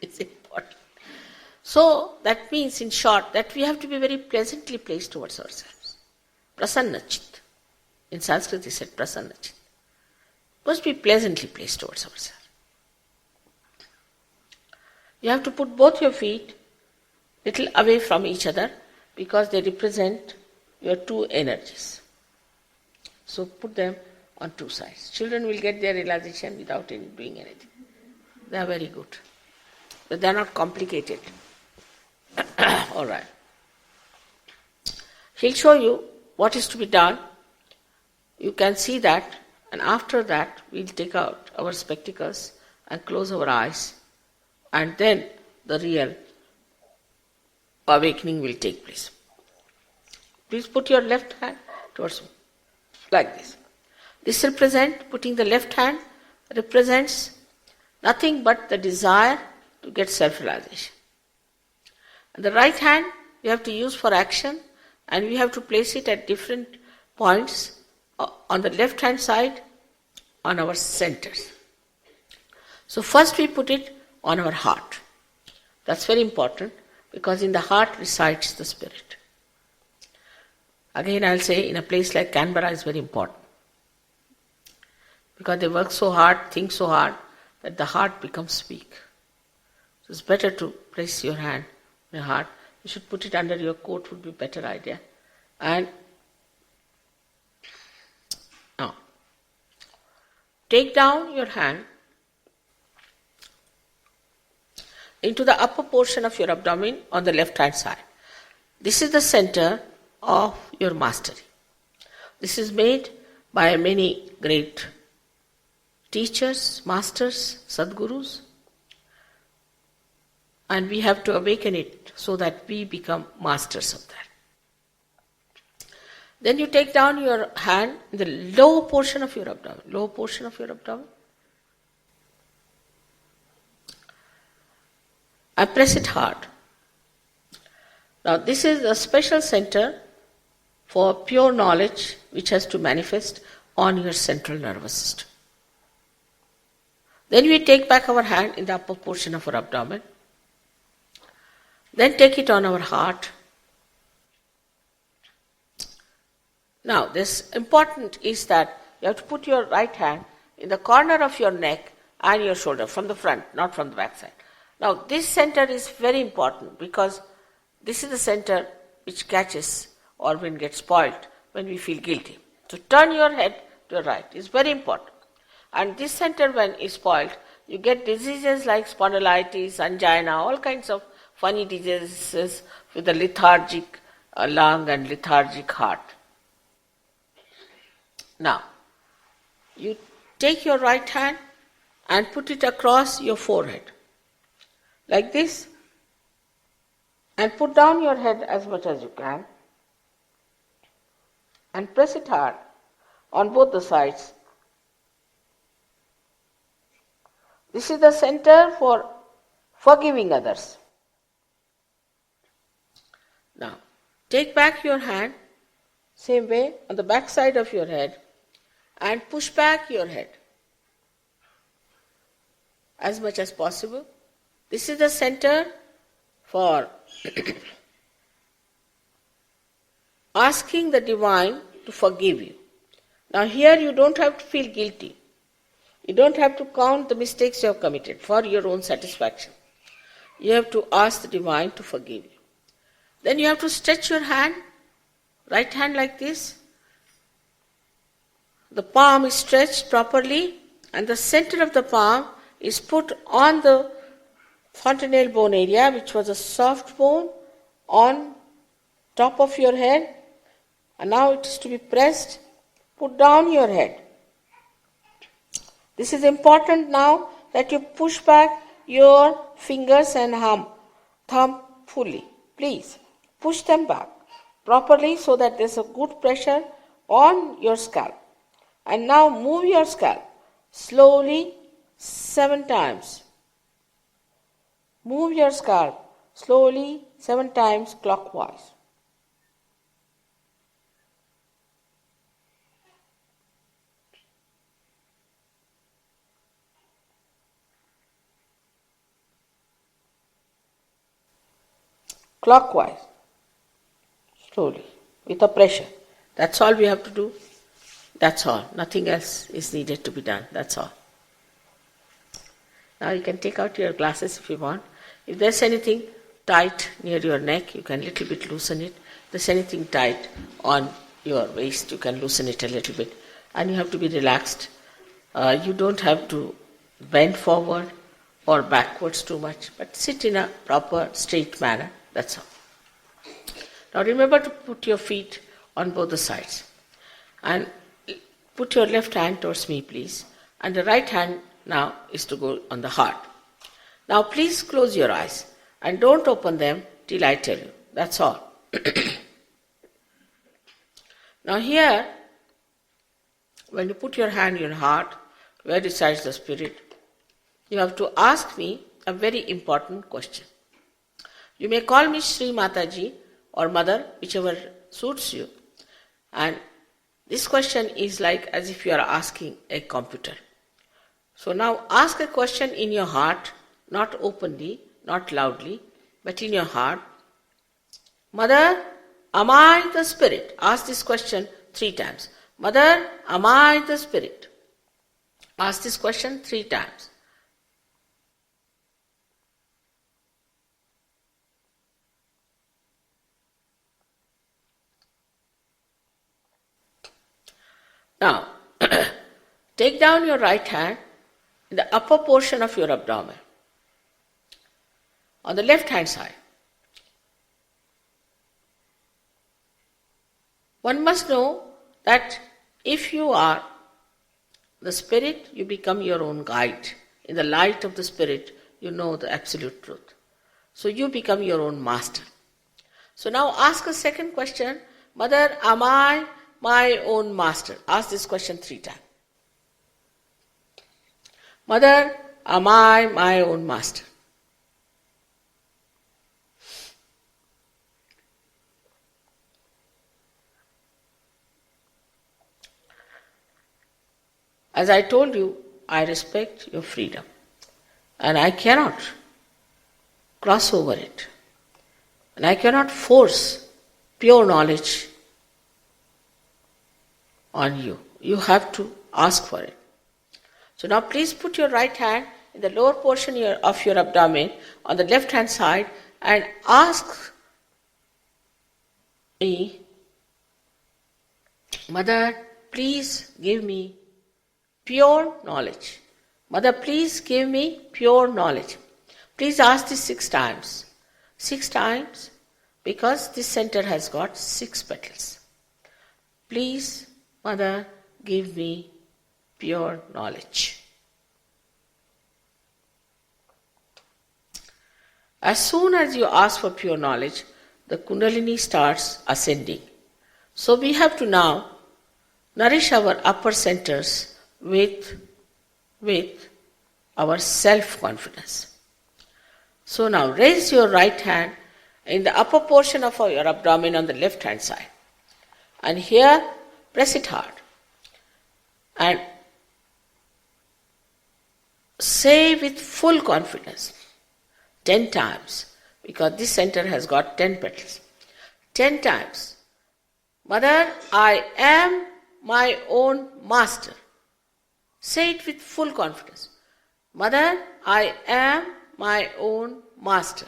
It's important. So that means, in short, that we have to be very pleasantly placed towards ourselves. Prasannachit. In Sanskrit they said prasannachit. Must be pleasantly placed towards ourselves. You have to put both your feet little away from each other because they represent your two energies. So put them on two sides. Children will get their realization without doing anything. They are very good. But they are not complicated. All right. He'll show you what is to be done. You can see that, and after that we'll take out our spectacles and close our eyes, and then the real awakening will take place. Please put your left hand towards me, like this. Putting the left hand represents nothing but the desire to get self-realization. And the right hand we have to use for action, and we have to place it at different points on the left hand side on our centers. So first we put it on our heart. That's very important because in the heart resides the spirit. Again I'll say in a place like Canberra is very important because they work so hard, think so hard that the heart becomes weak. So it's better to place your hand on your heart. You should put it under your coat, would be a better idea. And now, take down your hand into the upper portion of your abdomen on the left hand side. This is the center of your mastery. This is made by many great teachers, masters, sadgurus, and we have to awaken it so that we become masters of that. Then you take down your hand in the lower portion of your abdomen, and press it hard. Now this is a special center for pure knowledge which has to manifest on your central nervous system. Then we take back our hand in the upper portion of our abdomen. Then take it on our heart. Now this important is that you have to put your right hand in the corner of your neck and your shoulder, from the front, not from the back side. Now this center is very important because this is the center which catches or when gets spoiled when we feel guilty. So turn your head to the right. It's very important. And this center when is spoiled, you get diseases like spondylitis, angina, all kinds of funny diseases with a lethargic lung and lethargic heart. Now, you take your right hand and put it across your forehead, like this, and put down your head as much as you can, and press it hard on both the sides. This is the center for forgiving others. Now, take back your hand, same way, on the back side of your head, and push back your head as much as possible. This is the center for asking the divine to forgive you. Now here you don't have to feel guilty. You don't have to count the mistakes you have committed for your own satisfaction. You have to ask the divine to forgive you. Then you have to stretch your hand, right hand like this. The palm is stretched properly and the center of the palm is put on the fontanelle bone area, which was a soft bone, on top of your head. And now it is to be pressed. Put down your head. This is important now that you push back your fingers and thumb fully. Please push them back properly so that there is a good pressure on your scalp. And now move your scalp slowly 7 times. Move your scalp slowly 7 times clockwise. Clockwise, slowly, with a pressure. That's all we have to do. That's all. Nothing else is needed to be done. That's all. Now you can take out your glasses if you want. If there's anything tight near your neck, you can little bit loosen it. If there's anything tight on your waist, you can loosen it a little bit. And you have to be relaxed. You don't have to bend forward or backwards too much, but sit in a proper straight manner. That's all. Now remember to put your feet on both the sides. And put your left hand towards me, please. And the right hand now is to go on the heart. Now please close your eyes and don't open them till I tell you. That's all. Now here, when you put your hand in your heart, where resides the spirit, you have to ask me a very important question. You may call me Shri Mataji or Mother, whichever suits you. And this question is like as if you are asking a computer. So now ask a question in your heart, not openly, not loudly, but in your heart. Mother, am I the spirit? Ask this question 3 times. Mother, am I the spirit? Ask this question 3 times. Now, take down your right hand in the upper portion of your abdomen, on the left hand side. One must know that if you are the spirit, you become your own guide. In the light of the spirit, you know the absolute truth. So you become your own master. So now ask a second question. Mother, am I my own master? Ask this question 3 times. Mother, am I my own master? As I told you, I respect your freedom. And I cannot cross over it. And I cannot force pure knowledge on you. You have to ask for it. So now please put your right hand in the lower portion of your abdomen on the left hand side and ask me, Mother, please give me pure knowledge. Mother, please give me pure knowledge. Please ask this 6 times. 6 times because this center has got 6 petals. Please, Mother, give me pure knowledge. As soon as you ask for pure knowledge, the Kundalini starts ascending. So we have to now nourish our upper centers with our self-confidence. So now raise your right hand in the upper portion of your abdomen on the left hand side. And here, press it hard. And say with full confidence 10 times, because this center has got 10 petals. 10 times. Mother, I am my own master. Say it with full confidence. Mother, I am my own master.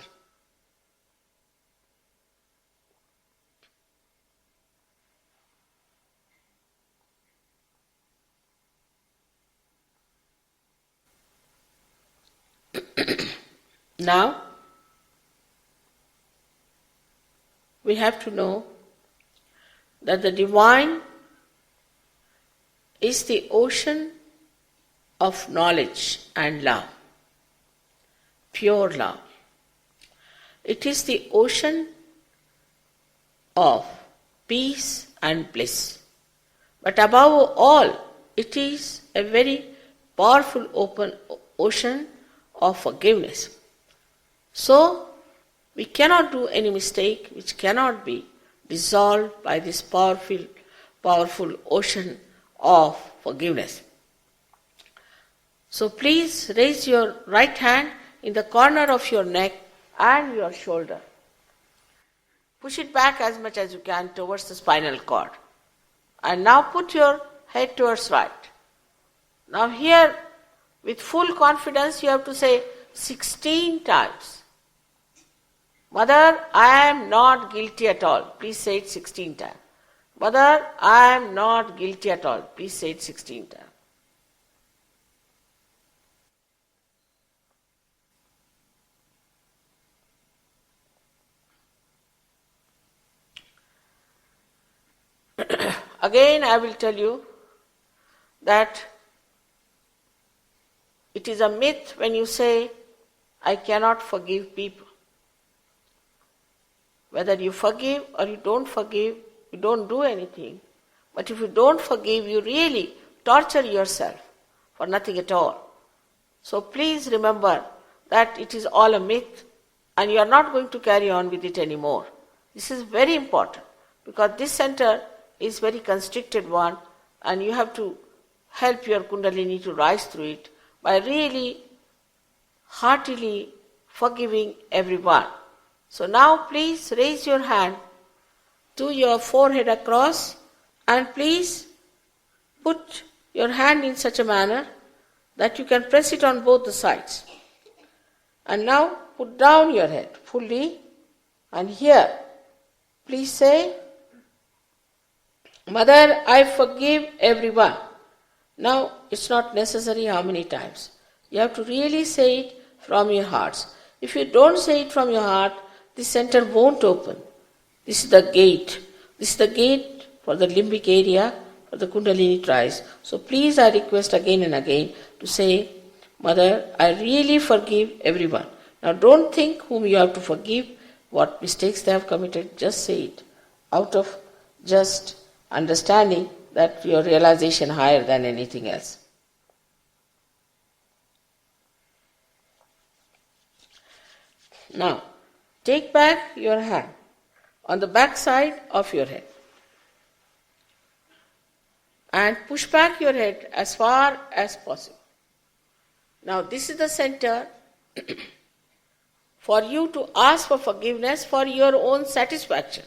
Now, we have to know that the divine is the ocean of knowledge and love, pure love. It is the ocean of peace and bliss. But above all, it is a very powerful open ocean of forgiveness. So, we cannot do any mistake which cannot be dissolved by this powerful ocean of forgiveness. So please raise your right hand in the corner of your neck and your shoulder. Push it back as much as you can towards the spinal cord. And now put your head towards right. Now here, with full confidence, you have to say 16 times. Mother, I am not guilty at all. Please say it 16 times. Mother, I am not guilty at all. Please say it 16 times. Again, I will tell you that it is a myth when you say, I cannot forgive people. Whether you forgive or you don't forgive, you don't do anything. But if you don't forgive, you really torture yourself for nothing at all. So please remember that it is all a myth and you are not going to carry on with it anymore. This is very important because this center is very constricted one and you have to help your Kundalini to rise through it by really heartily forgiving everyone. So now please raise your hand to your forehead across and please put your hand in such a manner that you can press it on both the sides. And now put down your head fully and here please say, Mother, I forgive everyone. Now it's not necessary how many times. You have to really say it from your hearts. If you don't say it from your heart, this center won't open. This is the gate. This is the gate for the limbic area, for the Kundalini to rise. So please I request again and again to say, Mother, I really forgive everyone. Now don't think whom you have to forgive, what mistakes they have committed, just say it out of just understanding that your realization higher than anything else. Now, take back your hand on the back side of your head and push back your head as far as possible. Now, this is the center for you to ask for forgiveness for your own satisfaction.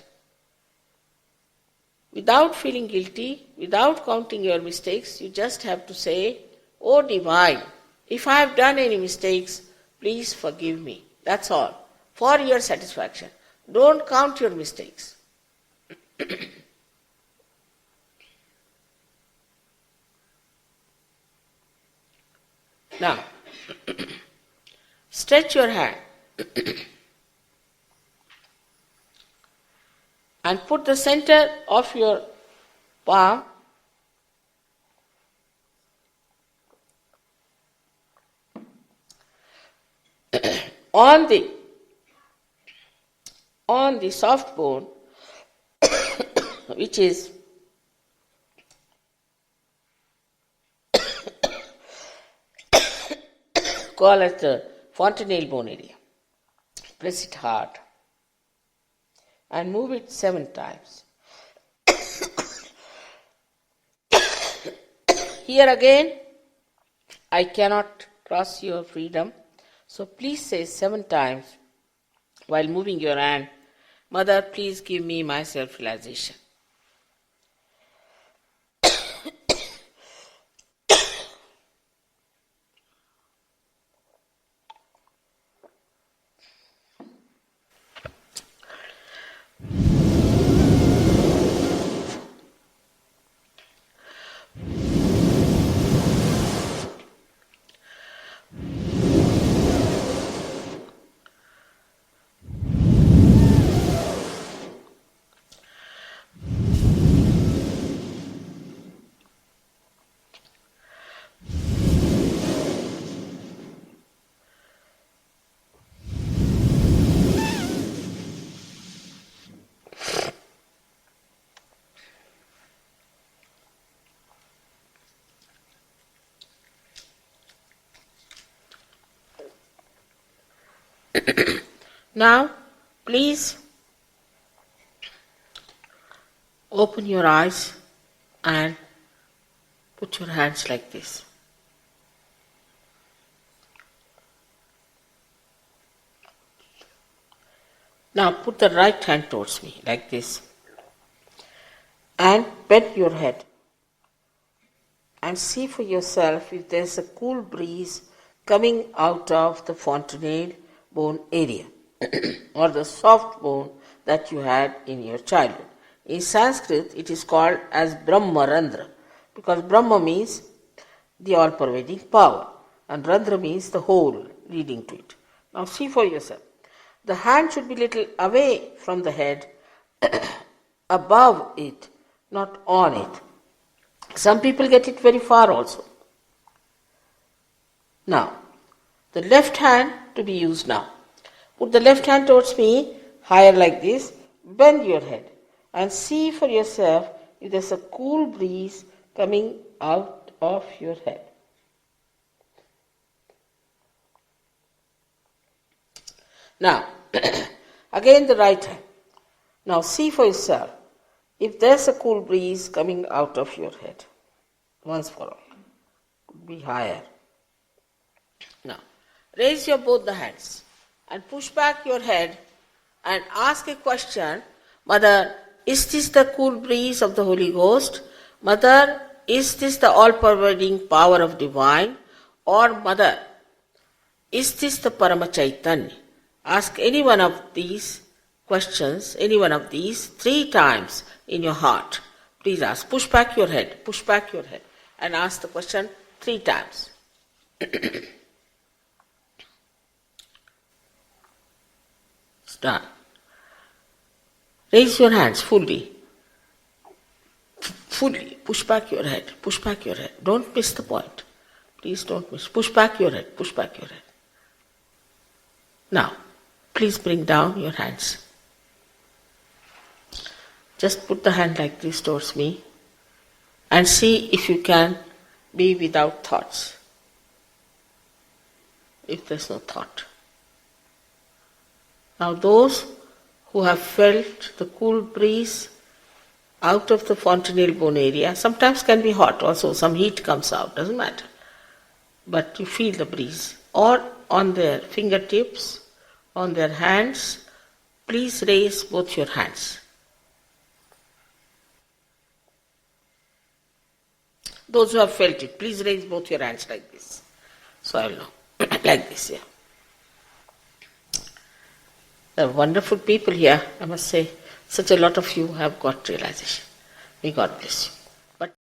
Without feeling guilty, without counting your mistakes, you just have to say, Oh Divine, if I have done any mistakes, please forgive me. That's all. For your satisfaction. Don't count your mistakes. Now, stretch your hand and put the center of your palm on the soft bone, which is called as the fontanelle bone area. Press it hard and move it 7 times. Here again, I cannot cross your freedom, so please say 7 times while moving your hand, Mother, please give me my self-realization. Now, please open your eyes and put your hands like this. Now put the right hand towards me like this and bend your head and see for yourself if there is a cool breeze coming out of the fontanelle bone area. or the soft bone that you had in your childhood. In Sanskrit, it is called as Brahmarandra, because Brahma means the all-pervading power, and Randra means the hole leading to it. Now see for yourself. The hand should be little away from the head, above it, not on it. Some people get it very far also. Now, the left hand to be used now. Put the left hand towards me, higher like this, bend your head and see for yourself if there's a cool breeze coming out of your head. Now, again the right hand. Now see for yourself if there's a cool breeze coming out of your head. Once for all. Could be higher. Now, raise your both the hands and push back your head and ask a question. Mother, is this the cool breeze of the Holy Ghost? Mother, is this the all-pervading power of divine? Or Mother, is this the Parama Chaitanya? Ask any one of these questions, any one of these 3 times in your heart. Please ask. Push back your head and ask the question 3 times. Start. Raise your hands fully. Push back your head. Don't miss the point. Please don't miss. Push back your head. Now, please bring down your hands. Just put the hand like this towards me and see if you can be without thoughts. If there's no thought. Now those who have felt the cool breeze out of the fontanelle bone area, sometimes can be hot also, some heat comes out, doesn't matter. But you feel the breeze. Or on their fingertips, on their hands, please raise both your hands. Those who have felt it, please raise both your hands like this. So I will know. Like this, yeah. There are wonderful people here, I must say. Such a lot of you have got realization. May God bless you.